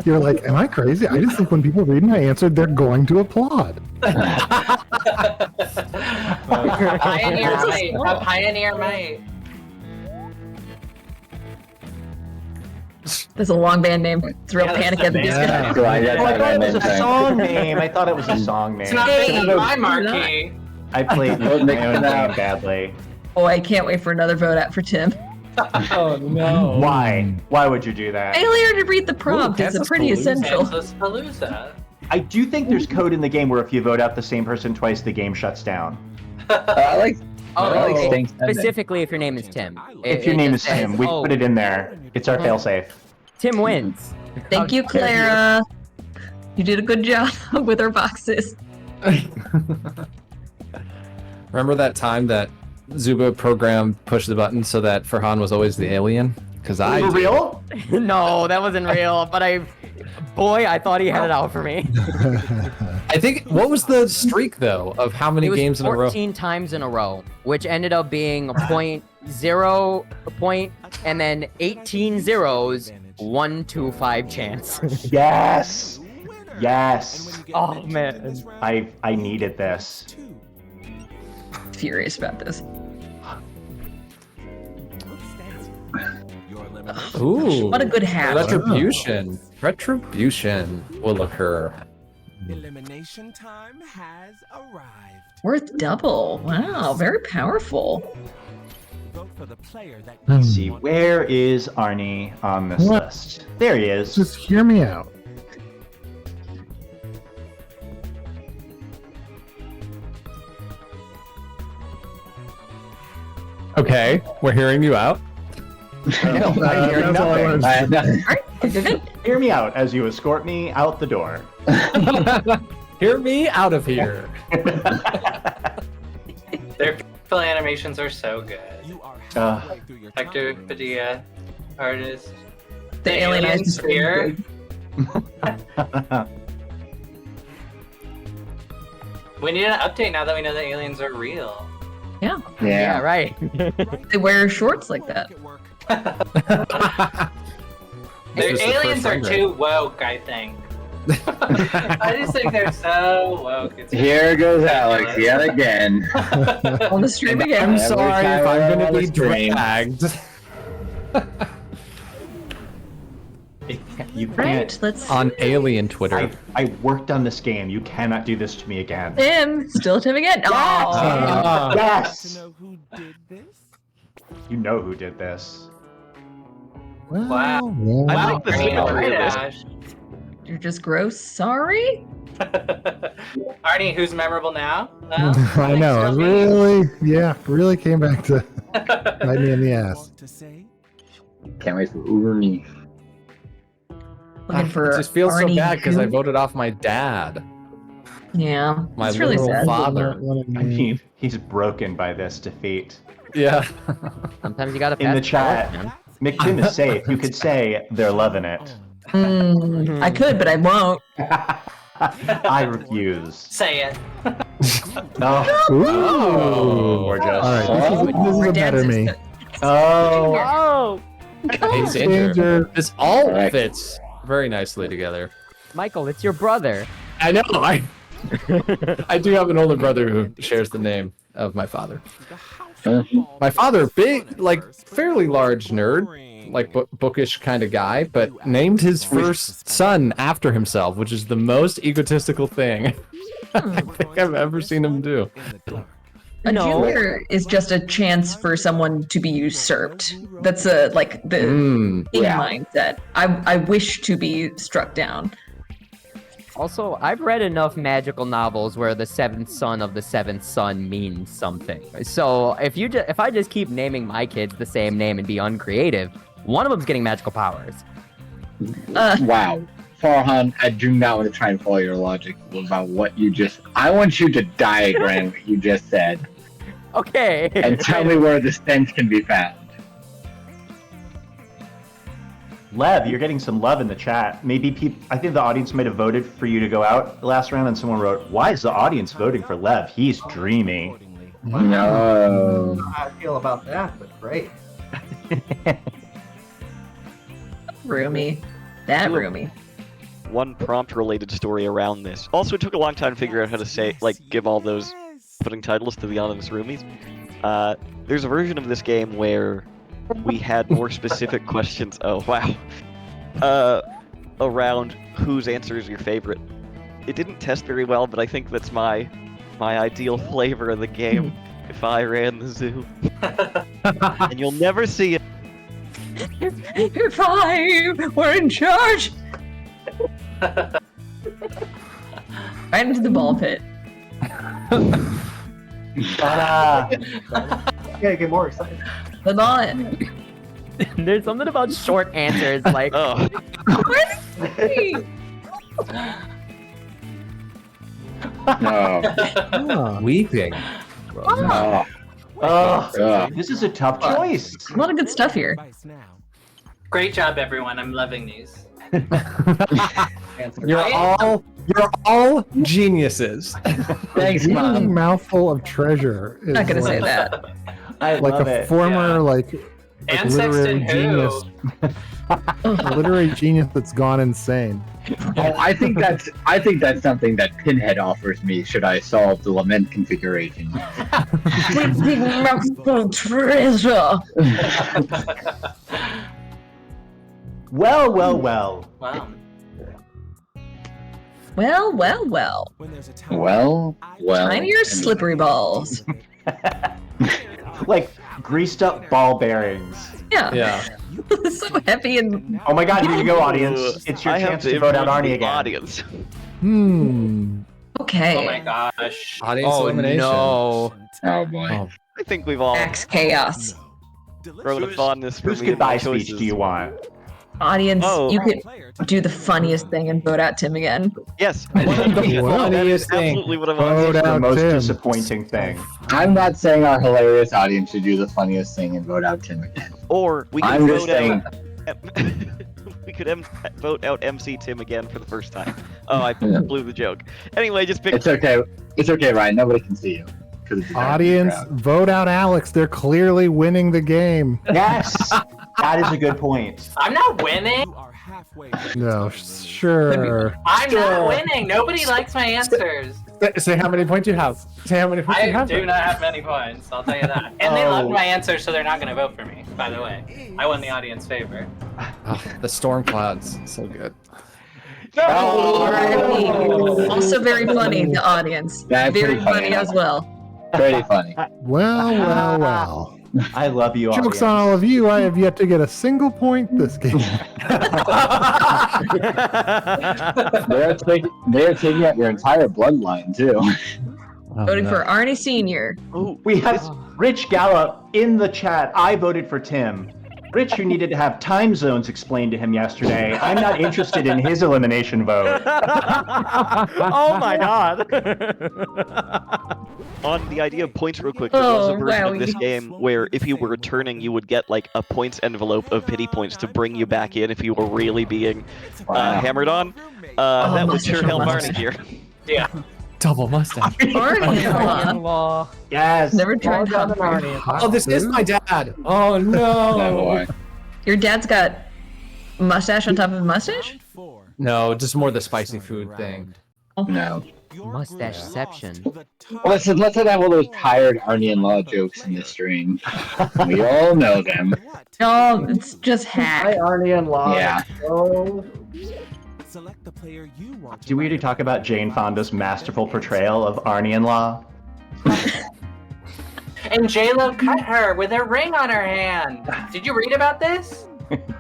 You're like, am I crazy? I just think when people read my answer, they're going to applaud. Pioneer might. A pioneer might. There's a long band name. It's real Yeah, panic that's at the the disco. band. So I guess Oh, I thought it was a meant song name. I thought it was a song name. It's not Hey, my marquee. I played Don't mix my own it up. game badly. Boy, I can't wait for another vote out for Tim. Oh no. Why? Why would you do that? Failure to read the prompt is Kansas pretty Palooza. essential. Kansas Palooza. I do think there's code in the game where if you vote out the same person twice, the game shuts down. I like Oh, Sting Sunday. specifically if your name is Tim. If your name is just says, Tim, we oh, put it in there. It's our failsafe. Tim wins. Thank you, Clara. You did a good job with our boxes. Remember that time that Zuba program pushed the button so that Farhan was always the alien? Because I For do. real? No, that wasn't real, but I thought he had it out for me. I think, what was the streak though of how many It was games in a row? 14 times in a row, which ended up being a point, 0, a point, and then 18 zeros, 1, 2, 5 chance. Yes. Yes. Oh man. I needed this. Furious about this. Ooh. What a good hat. Retribution. Retribution will occur. Elimination time has arrived. Worth double. Wow, very powerful. Vote for the player that Let's see, where is Arnie on this What? list? There he is. Just hear me out. Okay, we're hearing you out. No, I hear That's all I nothing. wanted to say. Hear me out as you escort me out the door. Hear me out of here. Their people animations are so good. you are Uh, halfway through your Hector time limit. Padilla, artist. The alien alien eyes. sphere. We need an update now that we know the aliens are real. Yeah, Yeah, right. they wear shorts like that. Get work. Their was the aliens first are rendering. too woke, I think. I just think they're so woke. It's Here goes Alex yet again. On the stream again. I'm Every sorry time if I'm we're going on to the be stream. dragged. You Right, can't. let's. On alien Twitter. I worked on this game. You cannot do this to me again. Tim, still Tim again. Oh, Ah. To Yes! know who did this? You know who did this. Well, Wow. well, I Wow, like the Arnie, symmetry of this. Ash. you're just gross. Sorry. Arnie, who's memorable now? I know. It really came back to bite me in the ass. Want to say? Can't wait for Urni. Looking for It just feels so Arnie bad because I who? voted off my dad. Yeah, My it's really literal sad. father. I mean, he's broken by this defeat. Yeah. Sometimes you gotta In the pass chat. man. McTim is safe. You could say they're loving it. I could, but I won't. I refuse. Say it. No. Oh, Gorgeous. All right, this is We're a better dancing. me. Oh. Hey, Danger. Danger. This all Alright. fits very nicely together. Michael, it's your brother. I know. I do have an older brother who shares the name of my father. My father, big, like fairly large nerd, like bookish kind of guy, but named his first son after himself, which is the most egotistical thing I think I've ever seen him do. A No. junior is just a chance for someone to be usurped. That's a like the Mm. in Yeah. mindset. I wish to be struck down. Also, I've read enough magical novels where the seventh son of the seventh son means something. So if I just keep naming my kids the same name and be uncreative, one of them's getting magical powers. Wow. Farhan, I do not want to try and follow your logic about what you just. I want you to diagram what you just said Okay. and tell me where the sense can be found. Lev, you're getting some love in the chat. Maybe I think the audience might have voted for you to go out last round, and someone wrote, "Why is the audience voting for Lev? He's dreamy." No. How I feel about that, but great. Roomy. That Do a- roomy. One prompt related story around this. Also, it took a long time to figure out how to say, give all those putting titles to the anonymous roomies. There's a version of this game where we had more specific questions. Oh, wow. Around whose answer is your favorite. It didn't test very well, but I think that's my ideal flavor of the game if I ran the zoo. And you'll never see it. If I were in charge! Right into the ball pit. Yeah, get more excited. The ball in. There's something about short answers, like Oh, No. Weeping. Oh. Oh, this is a tough choice. A lot of good stuff here. Great job, everyone. I'm loving these. You're all geniuses. Thanks, Eating a Mom. mouthful of treasure is Not gonna say like, that. I like love a it. former Yeah. like And literary Sexton genius, who? a literary genius that's gone insane. Oh, I think that's something that Pinhead offers me should I solve the lament configuration. Big mouthful treasure. Well. Wow. Well. Well. Tinier slippery balls. Like greased up ball bearings. Yeah. Yeah. So heavy and Oh my god, here you go, audience. It's your I have chance to vote out influence Arnie the again. Audience. okay. Oh my gosh. Audience oh elimination. no. Oh boy. Oh. I think we've all Max chaos. grown a fondness for Whose me and my goodbye speech choices. do you want? Audience, Oh. you could do the funniest thing and vote out Tim again. Yes. The That is funniest thing. absolutely what I Vote want. The out most Tim. disappointing thing. I'm not saying our hilarious audience should do the funniest thing and vote out Tim again. Or we could I'm just vote saying. out. We could vote out MC Tim again for the first time. Oh, I blew the joke. Anyway, just pick. It's okay. It's okay, Ryan. Nobody can see you. 'Cause it's a Audience, crowd. vote out Alex. They're clearly winning the game. Yes! That is a good point. I'm not winning. You are halfway. No, sure. I'm not winning. Nobody likes my answers. Say how many points you have. Say how many points you I have. do not have many points, I'll tell you that. And they loved Oh. my answers, so they're not going to vote for me, by the way. I won the audience favor. Oh, the storm clouds. So good. Also very funny, the audience. That's Very pretty funny. funny as well. Pretty funny. Well. I love you, Joke's audience. on all of you. I have yet to get a single point this game. They're taking out your entire bloodline too. Voting for Arnie Sr. We have Rich Gallup in the chat. I voted for Tim. Rich, you needed to have time zones explained to him yesterday. I'm not interested in his elimination vote. Oh my god. On the idea of points real quick, there was a Oh, version of wowie. this game where if you were returning, you would get like a points envelope of pity points to bring you back in if you were really being Wow. hammered on. Oh, That would mustache sure on help mustache. Arnie here. Yeah. Double mustache. Arnie. Yes. Never tried Well done, that. Arnie. Oh, this is my dad. Oh Oh no. boy. Your dad's got mustache on top of mustache? No, just more the spicy food thing. No. Mustacheception. Let's not have all those tired Arnie-in-law jokes in the stream. We all know them. No, it's just hack. Arnie-in-law. Yeah. Select the player you want. Do we need to talk about Jane Fonda's masterful portrayal of Arnie-in-law? And J-Lo cut her with a ring on her hand. Did you read about this?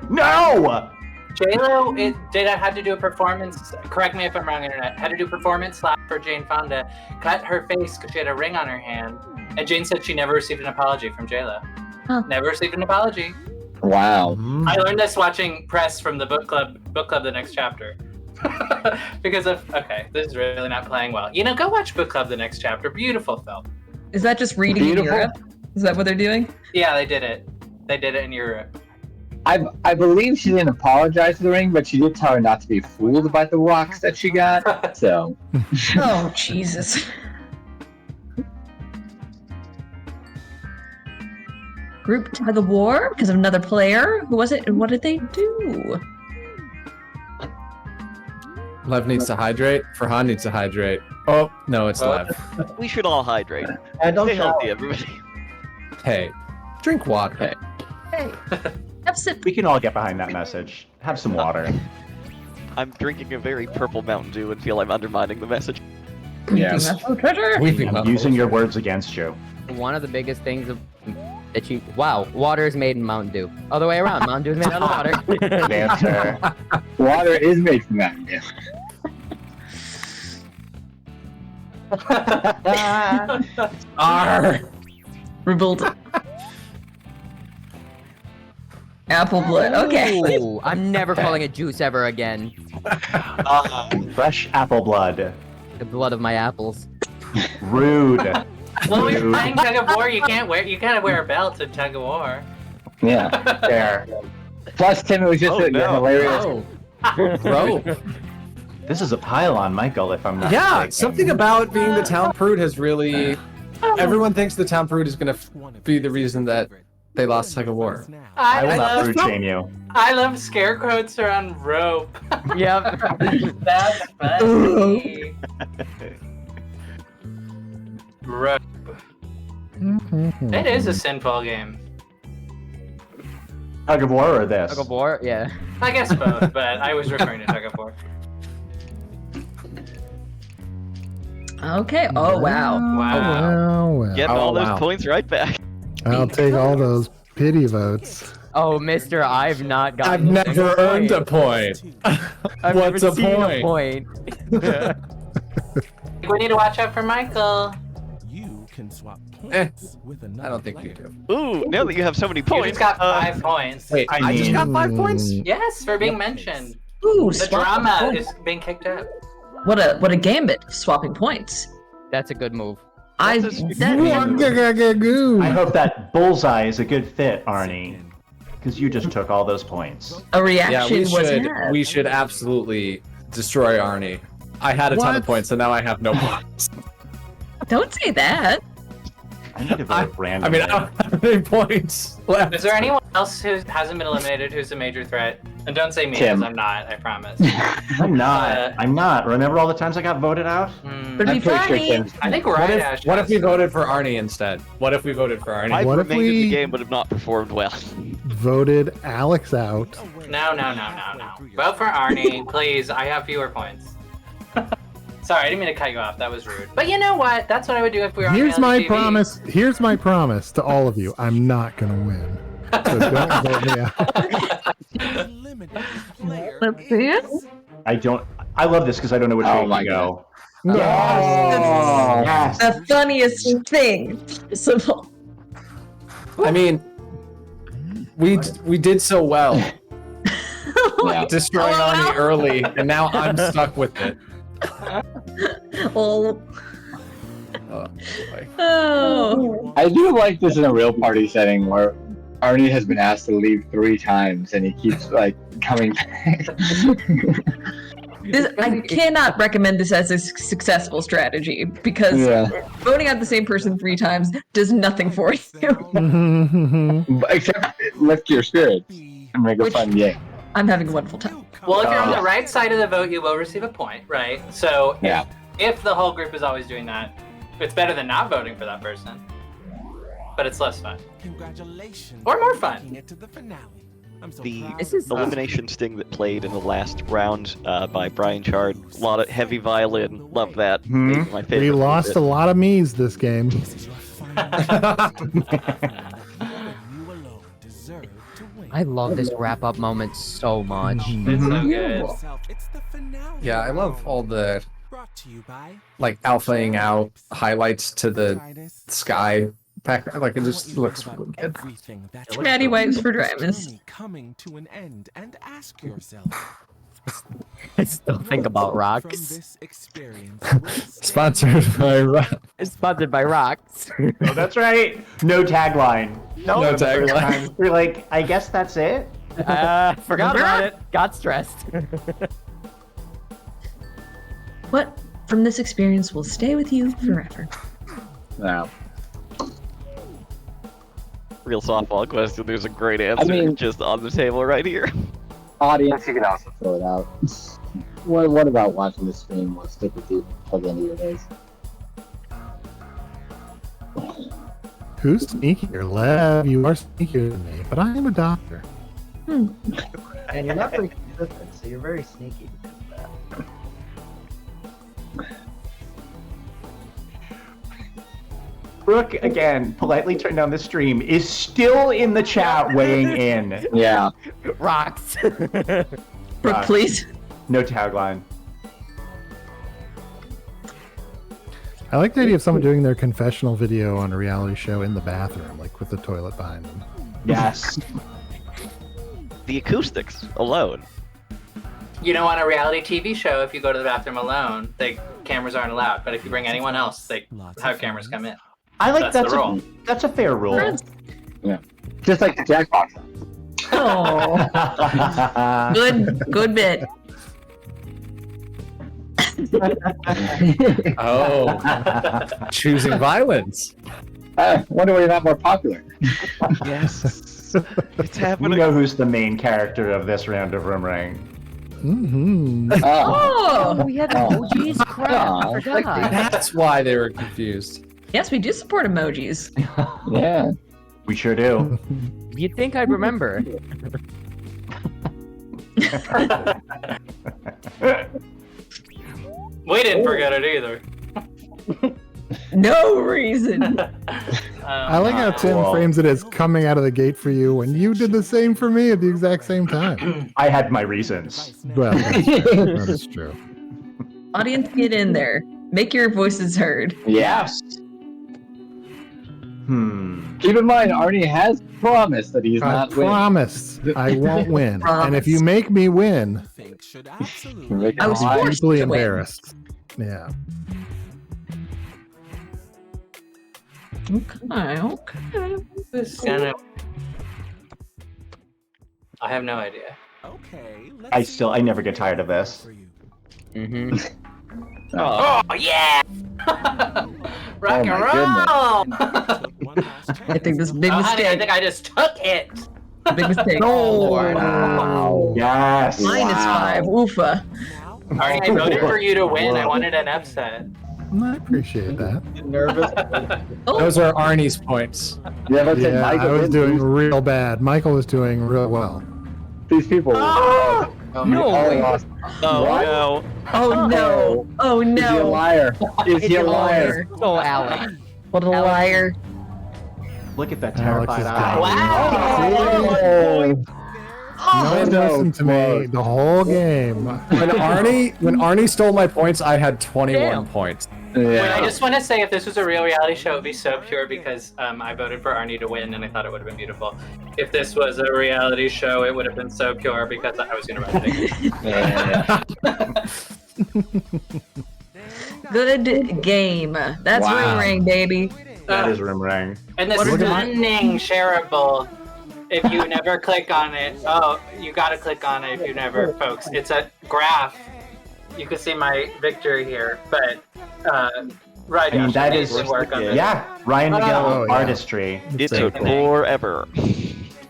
No! J-Lo had to do a performance, correct me if I'm wrong, Internet, had to do a performance slap for Jane Fonda, cut her face because she had a ring on her hand, and Jane said she never received an apology from J-Lo. Huh. Never received an apology. Wow. I learned this watching press from the book club the next chapter. Because this is really not playing well. You know, go watch book club the next chapter. Beautiful film. Is that just reading Beautiful. in Europe? Is that what they're doing? Yeah, they did it. They did it in Europe. I believe she didn't apologize for the ring, but she did tell her not to be fooled by the rocks that she got. So. Oh, Jesus. Group tug of war because of another player. Who was it and what did they do? Lev needs to hydrate. Farhan needs to hydrate. Oh, no, it's Lev. We should all hydrate. And don't Stay healthy, shower. everybody. Hey, drink water. Hey, have a sip. We can all get behind that message. Have some water. I'm drinking a very purple Mountain Dew and feel I'm undermining the message. Yes. Treasure. Weeping I'm Buffalo. using your words against you. One of the biggest things that you water is made in Mountain Dew. Other way around, Mountain Dew is made out of water. Good answer. Water is made from that. Yeah. Arr! Revolt. Apple blood. Okay. Ooh, I'm never calling it juice ever again. Fresh apple blood. The blood of my apples. Rude. Well, we're Rude. playing tug of war. You gotta wear a belt in tug of war. Yeah. Fair. Plus, Tim, it was just Oh, a no. hilarious. Bro. This is a pylon, Michael, if I'm not Yeah, mistaken. something about being the town prude has really... Everyone thinks the town prude is going to be the reason that they lost Tug of War. I will I not love rude shame you. I love scarecrows around rope. Yep. That's funny. Rope. It is a sinful game. Tug of war or this? Tug of war, yeah. I guess both, but I was referring to tug of war. Okay. Oh wow. Wow. Well. Getting Oh, all those wow. points right back. I'll take all those pity votes. Oh, mister, I've not gotten I've a single never earned a point. point. I've What's never a seen point? a point. We need to watch out for Michael. You can swap Eh, points with another I don't think you player. do. Ooh, now that you have so many You points. just got 5 points. Wait, I I just mean- got 5 points? Yes, for being mentioned. Ooh, The swap drama points. is being kicked up. What a gambit of swapping points. That's a good move. I That's a that I hope that bullseye is a good fit, Arnie. Because you just took all those points. a Yeah, reaction was had. we should absolutely destroy Arnie. I had a ton of What? points, so now I have no points. Don't say that. I need to vote I randomly. mean, I don't have any points left. Is there anyone else who hasn't been eliminated who's a major threat? And don't say me, Tim. because I'm not, I promise. I'm not. I'm not. Remember all the times I got voted out? Hmm. But I'm be pretty sure funny. Tim's. I think What Riot if, Ash what if has we some. voted for Arnie instead? What if we voted for Arnie? I've What if remained in the we- game but have not performed well. Voted Alex out. No. Vote for Arnie, please. I have fewer points. Sorry, I didn't mean to cut you off. That was rude. But you know what? That's what I would do if we were on Here's my reality TV. promise. Here's my promise to all of you. I'm not gonna win. So don't vote me out. Eliminate player Let's see it. I don't. I love this because I don't know which Oh way my to go. Oh. Yes. The funniest thing possible. I mean, we did so well Yeah. destroying Oh, Arnie wow. early, and now I'm stuck with it. Well, Oh, boy. oh. I do like this in a real party setting where Arnie has been asked to leave 3 times and he keeps like coming back. I cannot recommend this as a successful strategy because Yeah. voting out the same person 3 times does nothing for you. But except lift your spirits and make a Which- fun game. I'm having a wonderful time. Well, if you're on the right side of the vote, you will receive a point, right? So Yeah. if the whole group is always doing that, it's better than not voting for that person. But it's less fun. Congratulations. Or more fun. Making it to the finale. I'm so The proud This is elimination sting that played in the last round by Brian Chard. A lot of heavy violin. Love that. Hmm. Maybe my favorite We lost a lot of me's this game. This is your final. You alone deserve to win. I love this wrap-up moment so much. It's so good. It's the finale. Yeah, I love all the Brought to you by like alphaing out highlights to the Dryness. sky pack. Like it just looks really good. Everything that Maddie wipes for Is dryness. journey coming to an end, and ask yourself I still think about from rocks. this experience. will stay Sponsored by Rock. It's sponsored by rocks. Oh, that's right. No tagline. No for the first tagline. time. We're like, I guess that's it. Forgot about it. Got stressed. What from this experience will stay with you forever. No. Real softball question. There's a great answer mean- just on the table right here. Audience, you can also throw it out. What about watching the stream will stick with you till the end of your days? Who's sneakier? Lev, you are sneakier than me, but I am a doctor. And you're not very consistent, so you're very sneaky because of that. Brooke, again, politely turned down the stream, is still in the chat weighing in. Yeah. Rocks. Brooke, please. No tagline. I like the idea of someone doing their confessional video on a reality show in the bathroom, like with the toilet behind them. Yes. The acoustics alone. You know, on a reality TV show, if you go to the bathroom alone, the cameras aren't allowed. But if you bring anyone else, they have cameras come in. I like That's the rule. That's a fair rule. Yeah. Just like the Jackbox. Oh, good bit. Oh, choosing violence. Wonder why you're not more popular. Yes. It's We happening. know who's the main character of this round of Roomring. Mm-hmm. Oh, we had emojis? Crap, I forgot. That's why they were confused. yes, we do support emojis. Yeah. We sure do. You'd think I'd remember. We didn't forget it either. No reason. I like how Tim frames it as coming out of the gate for you when you did the same for me at the exact same time. I had my reasons. Well, that is true. Audience, get in there. Make your voices heard. Yes. Keep in mind, Arnie has promised that he's I not winning. promise I won't win. And if you make me win, I was I'll be forced deeply to win. embarrassed. Yeah. Okay. Who's gonna... I have no idea. Okay. I never get tired of this. Mm-hmm. Oh, yeah! Rock and roll! I think this is a big Oh, honey, I mistake. think I just took it. Big mistake. Wow. Yes. Minus 5. Oofa. Alright, I voted for you to win. I wanted an upset. I appreciate that. Nervous? Those are Arnie's points. Yeah, but Yeah, Michael I was did doing these- real bad. Michael was doing real well. These people. Oh! No all way. lost. Oh What? no. Oh no. Oh Is he a no. liar? Is he a liar? Oh, Alex. What a liar. Look at that Alex terrified is eye. gone. Wow! No one so listened to me the whole game. When Arnie stole my points, I had 21 Damn. points. Wait, I just want to say, if this was a real reality show, it would be so pure because I voted for Arnie to win, and I thought it would have been beautiful. If this was a reality show, it would have been so pure because I was going to run it. Good game. That's Wow. ring, baby. That is Roomring. And the What is it? stunning shareable. If you never click on it, you got to click on it if you never, folks. It's a graph. You can see my victory here, but right I mean, that needs is to work on this. yeah. Ryan Miguel Oh, yeah. artistry. It very took cool. forever.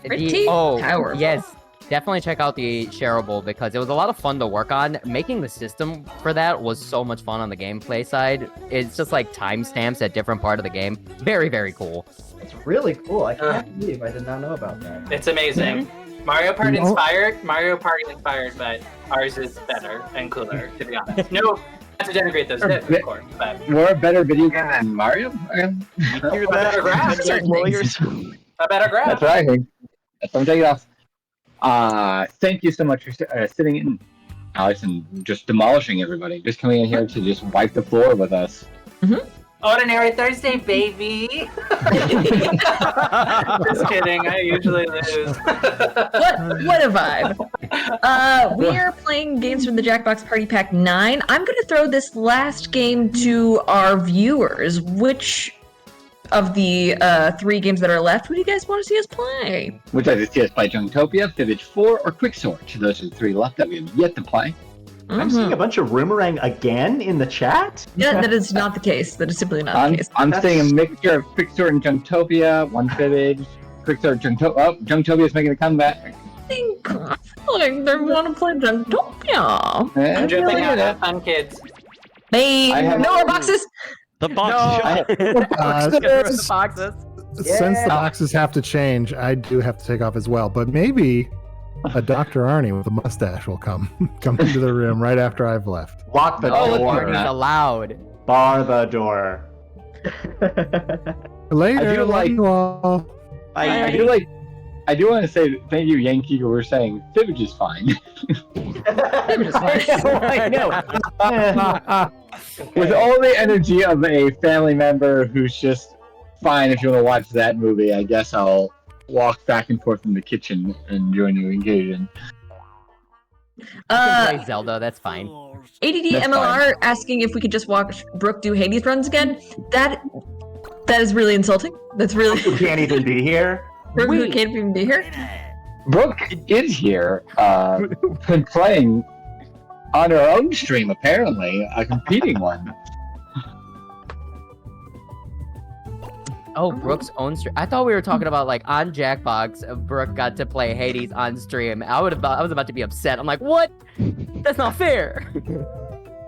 Pretty powerful. Yes. Definitely check out the shareable because it was a lot of fun to work on. Making the system for that was so much fun on the gameplay side. It's just like timestamps at different part of the game. Very, very cool. It's really cool. I can't believe I did not know about that. It's amazing. Mario Party inspired, but ours is better and cooler, to be honest. No, not to denigrate those bits, of course, but We're a better video game than Mario? You hear a better graph. that? Certain Lawyers? A better graph. That's what I think. I'm taking it off. Thank you so much for sitting in, Alex, and just demolishing everybody. Just coming in here to just wipe the floor with us. Ordinary Thursday, baby. Just kidding. I usually lose. What a vibe. We are playing games from the Jackbox Party Pack 9. I'm going to throw this last game to our viewers. Which of the 3 games that are left would you guys want to see us play? Would you like to see us play Junkopia, Fibbage 4, or Quicksort? Those are the 3 left that we have yet to play. I'm seeing a bunch of Roomerang again in the chat. Yeah, that is not the case. That is simply not the case. I'm seeing a mixture of Quicksort and Junktopia, one Fibbage, Quicksort, Junktopia is making a comeback. I feel like they want to play Juntopia. Eh, I'm jumping out. yeah. Have fun, kids. They I have- no more boxes. The box shot. The boxes. Since the boxes have to change, I do have to take off as well. But maybe a Dr. Arnie with a mustache will come into the room right after I've left. Lock the Oh, door. Arnie's allowed. Bar the door. Later, I do love like- you all. I do want to say thank you, Yankee, for saying Fibbage is fine. I know. With all the energy of a family member who's just fine if you want to watch that movie, I guess I'll walk back and forth in the kitchen and join your occasion. I can play Zelda, that's fine. ADD That's MLR asking if we could just watch Brooke do Hades runs again. That is really insulting. That's really You can't even be here. Brooke who can't even be here. Brooke is here, been playing on her own stream, apparently, a competing one. Oh, Brooke's own stream. I thought we were talking about like on Jackbox. Brooke got to play Hades on stream. I was about to be upset. I'm like, what? That's not fair.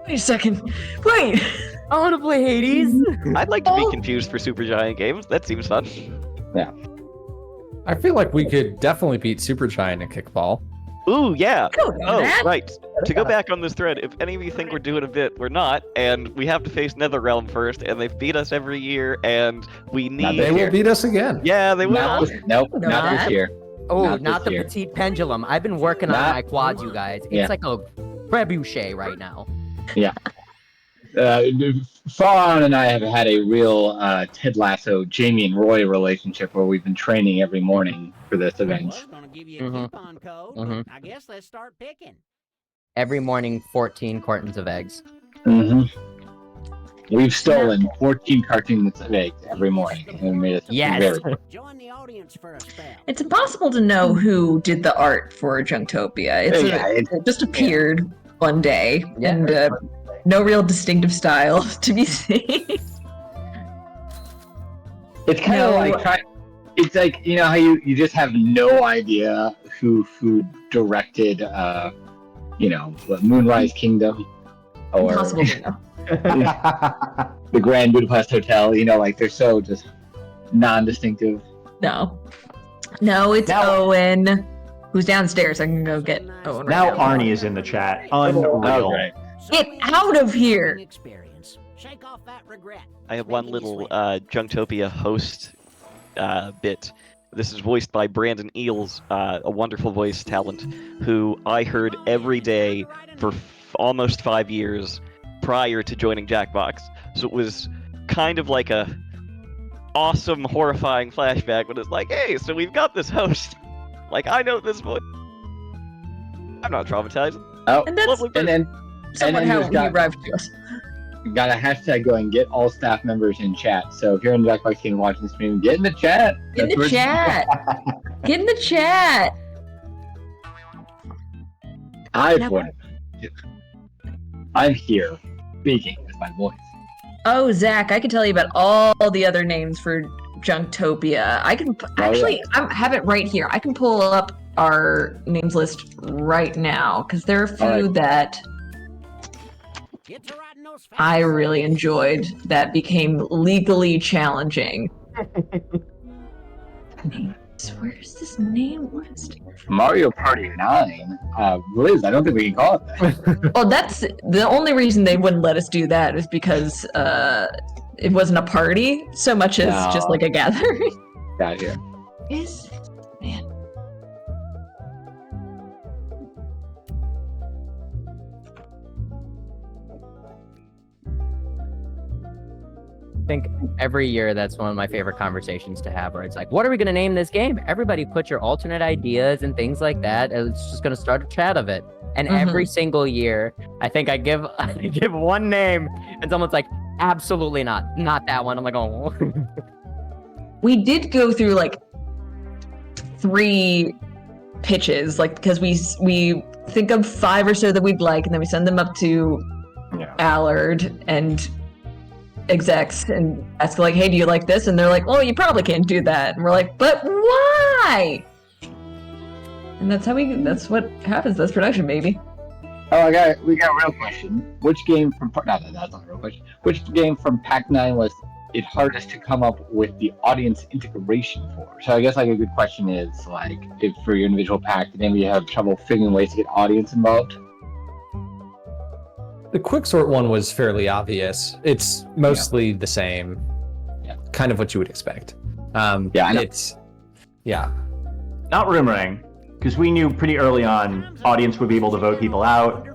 Wait a second. Wait. I want to play Hades. I'd like to be confused for Supergiant games. That seems fun. I feel like we could definitely beat Supergiant in kickball. Ooh, yeah. Go do Oh, that. right. To go back on this thread, if any of you think we're doing a bit, we're not, and we have to face NetherRealm first, and they've beat us every year, and we need. They will beat us again. Yeah, they will. Nope, No, not this year. Oh, Not not this the year. petite pendulum. I've been working on Not- my quads, you guys. It's Yeah. like a trebuchet right now. Fawn and I have had a real Ted Lasso, Jamie and Roy relationship where we've been training every morning for this event. Mhm. I guess let's start picking. Every morning, 14 cartons of eggs. Mm-hmm. We've stolen 14 cartons of eggs every morning and made it Yes. very. Join the audience for a spell. It's impossible to know who did the art for Juntopia. It just appeared one day, and no real distinctive style to be seen. It's kind of like it's like, you know how you just have no idea who directed Moonrise Kingdom or Impossible to know. the Grand Budapest Hotel, like they're so just non-distinctive. No, it's Now- Owen, who's downstairs. I can go get Owen right Now now. Arnie is in the chat. Unreal. Okay. Get out of here! Experience. Shake off that regret. I have one little Junktopia host bit. This is voiced by Brandon Eels, a wonderful voice talent, who I heard every day for almost 5 years prior to joining Jackbox. So it was kind of like a awesome, horrifying flashback when it's like, hey, so we've got this host. Like, I know this voice. I'm not traumatized. Oh, And that's Lovely and then somewhat and then how there's he arrived to us. got a hashtag going, get all staff members in chat. So if you're in Jackbox King watching the stream, get in the chat. Get in the That's where- chat! Get in the chat! I'm here, speaking with my voice. Oh, Zach, I can tell you about all the other names for Junktopia. I can actually, I have it right here. I can pull up our names list right now because there are a few Alright. that Get to writing those facts. I really enjoyed that became legally challenging. Where's this name list? Mario Party 9. Liz, I don't think we can call it that. Well, that's the only reason they wouldn't let us do that is because it wasn't a party so much as just No. like a gathering. Got here. Is man. I think every year that's one of my favorite conversations to have where it's like, what are we going to name this game? Everybody put your alternate ideas and things like that. And it's just going to start a chat of it. And every single year, I think I give one name and someone's like, absolutely not that one. I'm like, oh. We did go through like 3 pitches, like because we think of 5 or so that we'd like, and then we send them up to Allard and execs and ask like, hey, do you like this? And they're like, well, you probably can't do that. And we're like, but why? And that's what happens. That's production, baby. Oh, we got a real question. Which game from that's not a real question. Which game from Pac-9 was it hardest to come up with the audience integration for? So I guess like a good question is like if for your individual pack, did anybody have trouble figuring ways to get audience involved? The quicksort one was fairly obvious. It's mostly the same. Yeah. Kind of what you would expect. I know. Not Rumoring, because we knew pretty early on audience would be able to vote people out,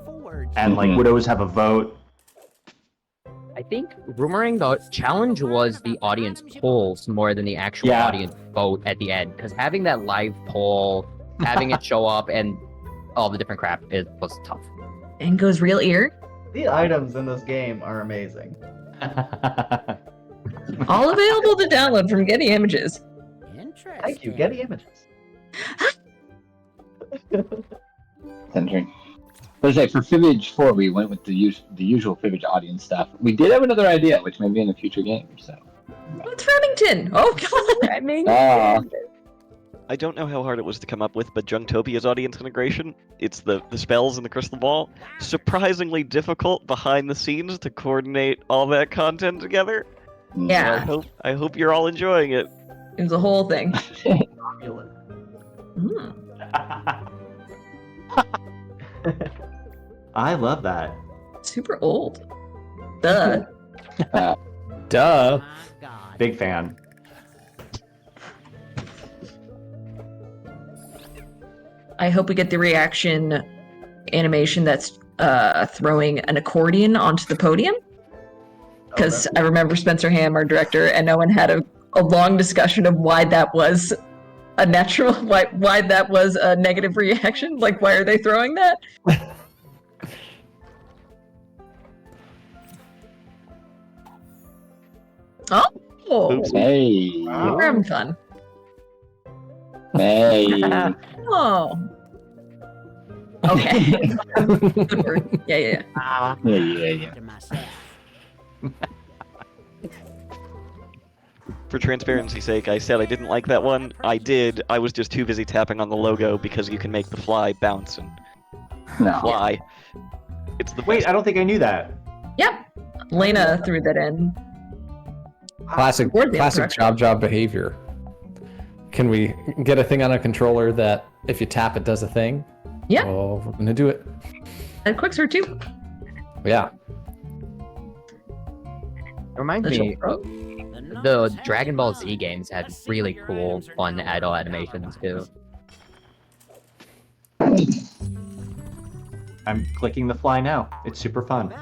and like would always have a vote. I think Rumoring, the challenge was the audience polls more than the actual audience vote at the end, because having that live poll, having it show up, and all the different crap was tough. And goes real ear. The items in this game are amazing. All available to download from Getty Images. Thank you, Getty Images. Centering. Let's say for Fibbage 4, we went with the usual Fibbage audience stuff. We did have another idea, which may be in a future game. So. What's Remington? Oh God, Remington. I don't know how hard it was to come up with, but Jungtopia's audience integration, it's the spells and the crystal ball, surprisingly difficult behind the scenes to coordinate all that content together. Yeah. So I hope you're all enjoying it. It was a whole thing. I love that. Super old. Duh. Duh. Big fan. I hope we get the reaction animation that's throwing an accordion onto the podium. Because I remember Spencer Ham, our director, and Owen had a long discussion of why that was a natural, why that was a negative reaction. Like, why are they throwing that? Oh! Hey! We're having fun. Hey! Oh. Okay. Good word. Yeah. Yeah. For transparency's sake, I said I didn't like that one. I did. I was just too busy tapping on the logo because you can make the fly bounce and fly. It's the Wait, I don't think I knew that. Yep. Lena threw that in. Classic job behavior. Can we get a thing on a controller that if you tap it does a thing? Yeah. Oh, we're gonna do it. And Quicksort too. Yeah. Reminds me, the Dragon Ball Z games had really cool, fun adult animations too. I'm clicking the fly now. It's super fun.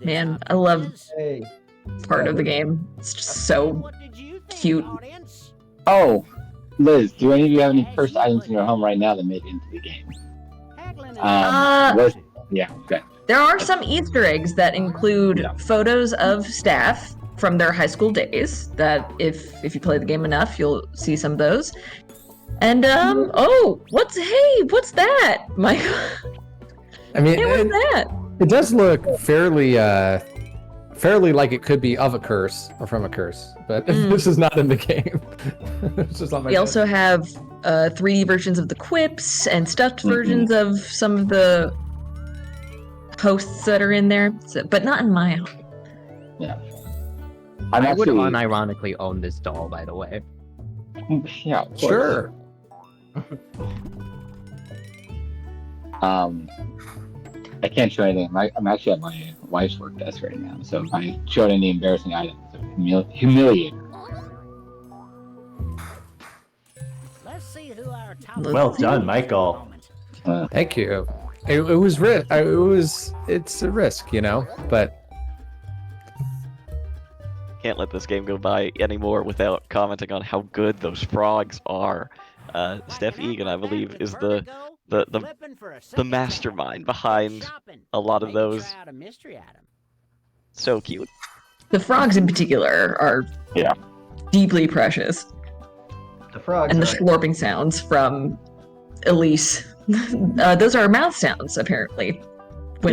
Man, I love part of the game. It's just so cute. Oh, Liz, do any of you have any cursed items in your home right now that made it into the game? Okay. There are some Easter eggs that include photos of staff from their high school days. That if you play the game enough, you'll see some of those. And what's that, Michael? I mean, hey, what's that? It does look fairly like it could be of a curse or from a curse, but this is not in the game. This is not my We also have 3D versions of the quips and stuffed versions of some of the hosts that are in there, but not in my home. Yeah. I would unironically own this doll, by the way. Yeah, sure. I can't show anything. I'm actually at my wife's work desk right now, so if I showed any embarrassing items, it would humiliate her. Well done, Michael. Thank you. It's a risk, you know, but can't let this game go by anymore without commenting on how good those frogs are. Steph Egan, I believe, is the mastermind behind a lot of those. So cute. The frogs in particular are deeply precious. The frogs and the slurping sounds from Elise. Those are mouth sounds, apparently. I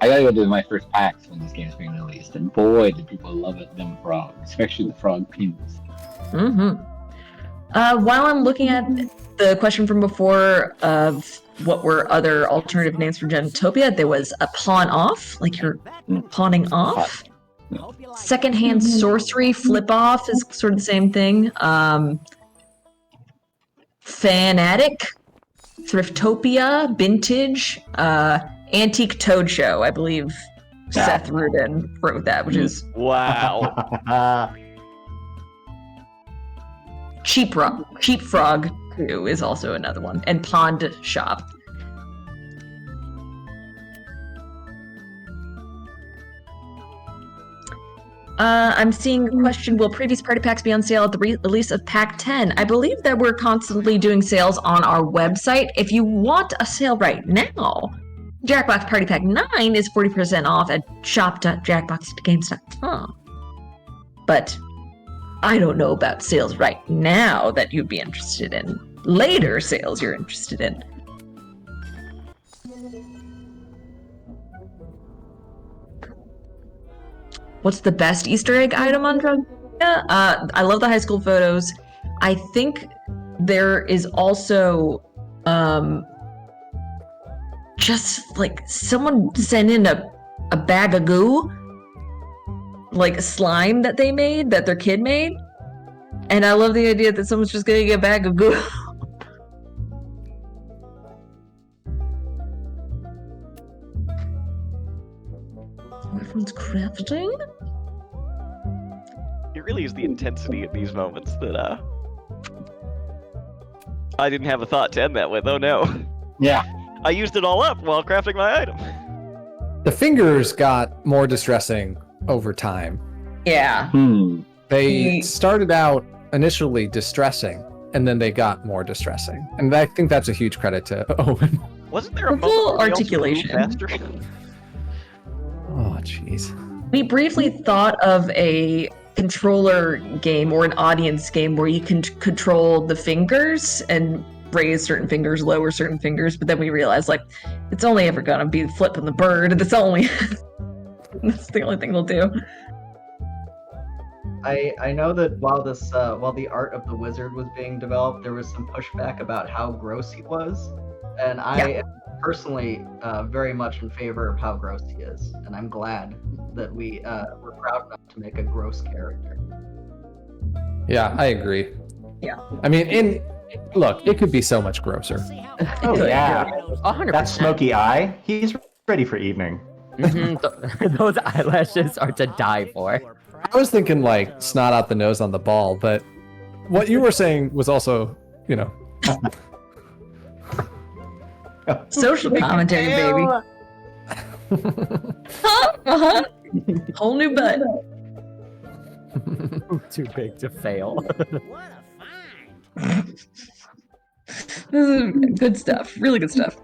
gotta go do my first packs when this game is being released, and boy, do people love it, them frogs, especially the frog penis. While I'm looking at the question from before of what were other alternative names for Genitopia, there was a pawn off, like you're pawning off. Secondhand sorcery, flip off is sort of the same thing. Fanatic, Thriftopia, Vintage, Antique Toad Show. I believe Seth Rudin wrote that, which is Wow. Cheap Frog too is also another one, and Pond Shop. I'm seeing a question, will previous party packs be on sale at the release of Pack 10? I believe that we're constantly doing sales on our website. If you want a sale right now, Jackbox Party Pack 9 is 40% off at shop.jackboxgames.com. But I don't know about sales right now that you'd be interested in. Later sales you're interested in. What's the best Easter egg item on Drug? I love the high school photos. I think there is also just like someone sent in a bag of goo, like slime that they made, that their kid made. And I love the idea that someone's just getting a bag of goo. Everyone's crafting? It really is the intensity at these moments that I didn't have a thought to end that with. Oh no. Yeah. I used it all up while crafting my item. The fingers got more distressing over time. Yeah. They started out initially distressing, and then they got more distressing. And I think that's a huge credit to Owen. Wasn't there a Full moment where they also articulation. moved faster? Oh, jeez. We briefly thought of a controller game or an audience game where you can control the fingers and raise certain fingers, lower certain fingers, but then we realized, like, it's only ever gonna be flipping the bird. That's the only thing they'll do. I know that while the art of the wizard was being developed, there was some pushback about how gross he was, and I am personally very much in favor of how gross he is, and I'm glad that we're proud enough to make a gross character. Yeah, I agree. Yeah. I mean, look, it could be so much grosser. Oh yeah, 100%. that smoky eye. He's ready for evening. Those eyelashes are to die for. I was thinking like snot out the nose on the ball, but what you were saying was also, you know. Social commentary, baby. Whole new butt. Too big to fail. This is good stuff. Really good stuff.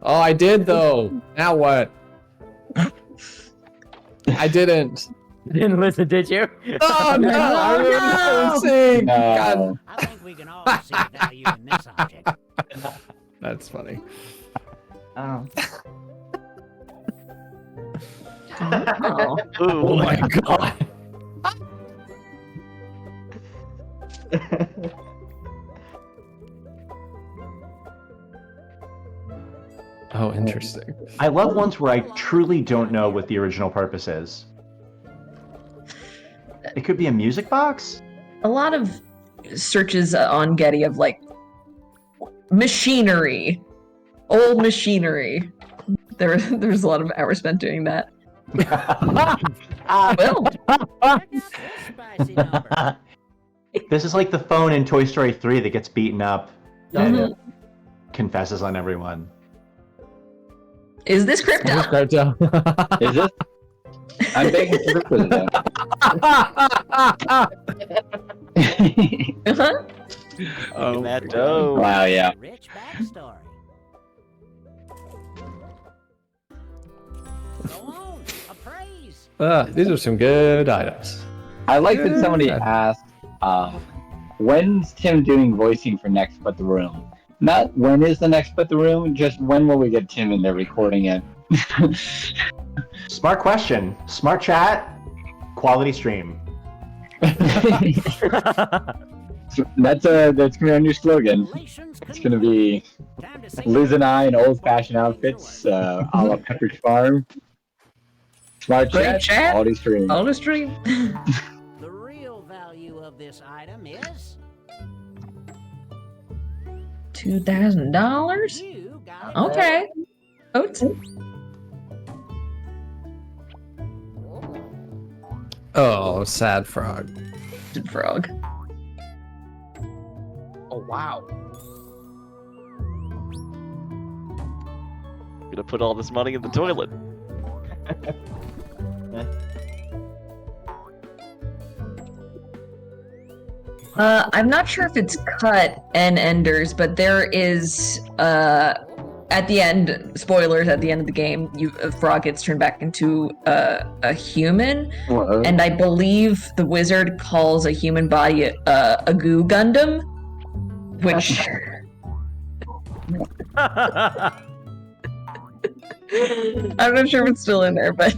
Oh, I did though. Now what? I didn't. You didn't listen, did you? Oh no! I remember saying. God. I think we can all see value in this object. That's funny. Oh. Oh. Oh my god. Oh, interesting. I love ones where I truly don't know what the original purpose is. It could be a music box? A lot of searches on Getty of like machinery, old machinery. There's a lot of hours spent doing that. Well, Spicy number. This is like the phone in Toy Story 3 that gets beaten up and Mhm. confesses on everyone. Is this crypto? Crypto. Is it? I'm begging for crypto. Uh-huh. Oh, that dough. Wow, yeah. Rich backstory. Go on, appraise. these are some good items. I like that somebody asked, when's Tim doing voicing for Next But the Room? Not when is the Next But the Room, just when will we get Tim in there recording it? Smart question. Smart chat. Quality stream. That's gonna be our new slogan. It's gonna be Liz and I in old-fashioned outfits, a la Pepperidge Farm. Smart Great chat. quality stream. Quality stream. The real value of this item is $2,000. you got Okay. Oats. Oh, sad frog. Frog. Oh wow. Gonna put all this money in the toilet. I'm not sure if it's cut and enders, but there is at the end, spoilers at the end of the game, Frog gets turned back into a human, and I believe the wizard calls a human body a goo Gundam, which I'm not sure if it's still in there, but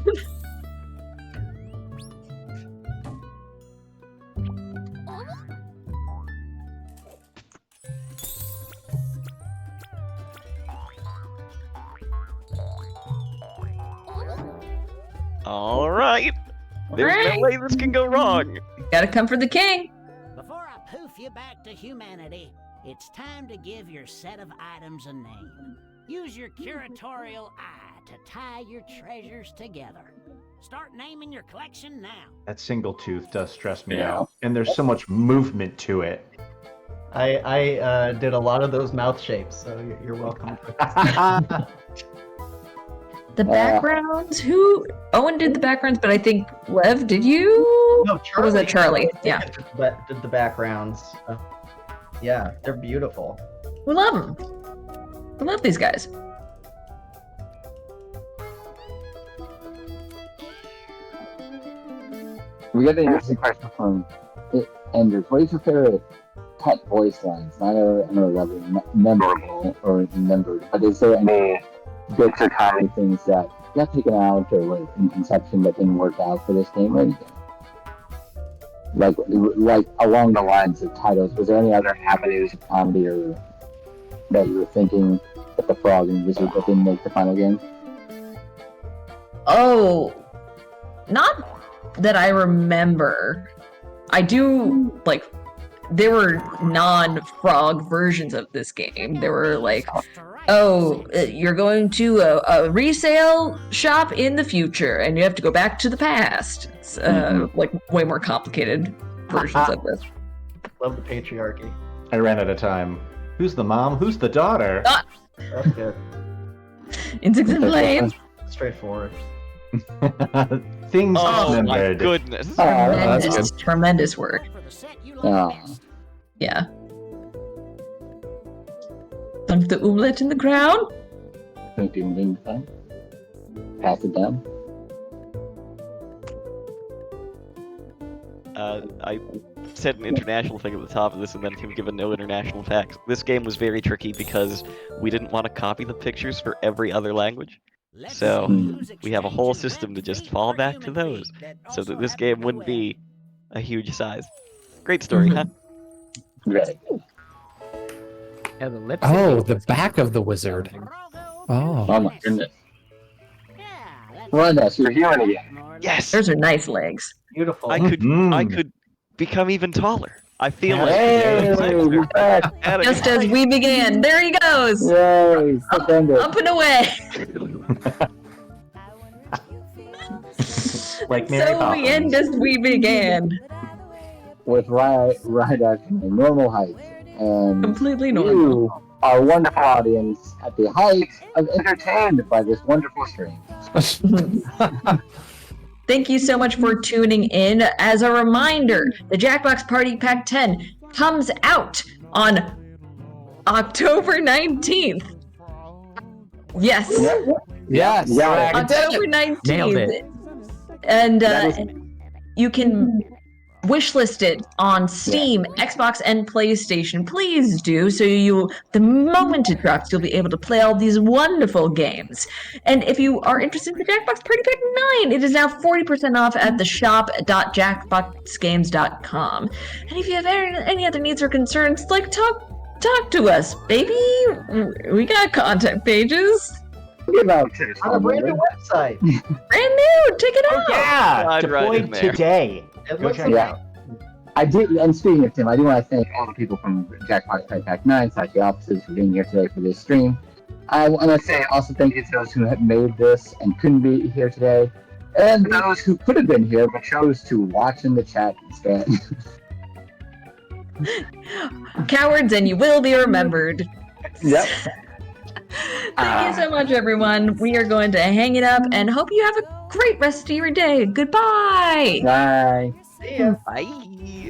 All right. There's no way this can go wrong. Gotta come for the king. Before I poof you back to humanity, it's time to give your set of items a name. Use your curatorial eye to tie your treasures together. Start naming your collection now. That single tooth does stress me out, and there's so much movement to it. I did a lot of those mouth shapes, so you're welcome. The backgrounds? Who? Owen did the backgrounds, but I think Lev, did you? No, Or was that Charlie? Yeah. Did the backgrounds. Yeah, they're beautiful. We love them. We love these guys. We got an interesting question from Enders. What is your favorite pet voice lines? I know rather memorable or remembered, but is there any bits or tiny things that got taken out or were in conception that didn't work out for this game or anything? Like along the lines of titles, was there any other avenues of comedy or that you were thinking that the Frog and Wizard that didn't make the final game? Oh, not that I remember. I do, like, there were non-Frog versions of this game. There were like, oh, you're going to a resale shop in the future and you have to go back to the past. It's like way more complicated versions of this. Love the patriarchy. I ran out of time. Who's the mom? Who's the daughter? That's good. Insects and flames. Straightforward. Things Oh my remembered. goodness. Tremendous work. Yeah. Dump the omelette in the ground. Pass it down. I said an international thing at the top of this and then him given no international facts. This game was very tricky because we didn't want to copy the pictures for every other language. So we have a whole system to just fall back to those so that this game wouldn't be a huge size. Great story, huh? Right. Yeah, the lip Oh, the back of the wizard. Oh. Oh my goodness. Well, yes, you're hearing again. Yes. Those are nice legs. Beautiful. I could become even taller. I feel like Just as we began. There he goes. Yay! Up and away. Like Mary So we end as we began. With right at normal height, and Completely normal. you, our wonderful audience, at the height of entertained by this wonderful stream. Thank you so much for tuning in. As a reminder, the Jackbox Party Pack 10 comes out on October 19th. Yes. Yes. October 19th. Nailed it. And you can wishlisted on Steam, Xbox, and PlayStation, please do. So the moment it drops, you'll be able to play all these wonderful games. And if you are interested in the Jackbox Party Pack 9, it is now 40% off at the shop.jackboxgames.com. And if you have any other needs or concerns, like talk to us, baby. We got contact pages. On a brand new website. Brand new, check it out. Yeah, deployed today. Go check it out. I did, and speaking of Tim, I do want to thank all the people from Jackbox Party Pack 9, the offices, for being here today for this stream. I want to say also thank you to those who have made this and couldn't be here today, and those who could have been here but chose to watch in the chat instead. Cowards, and you will be remembered. Yep. Thank you so much, everyone. We are going to hang it up and hope you have a great rest of your day. Goodbye. Bye. See ya. Bye.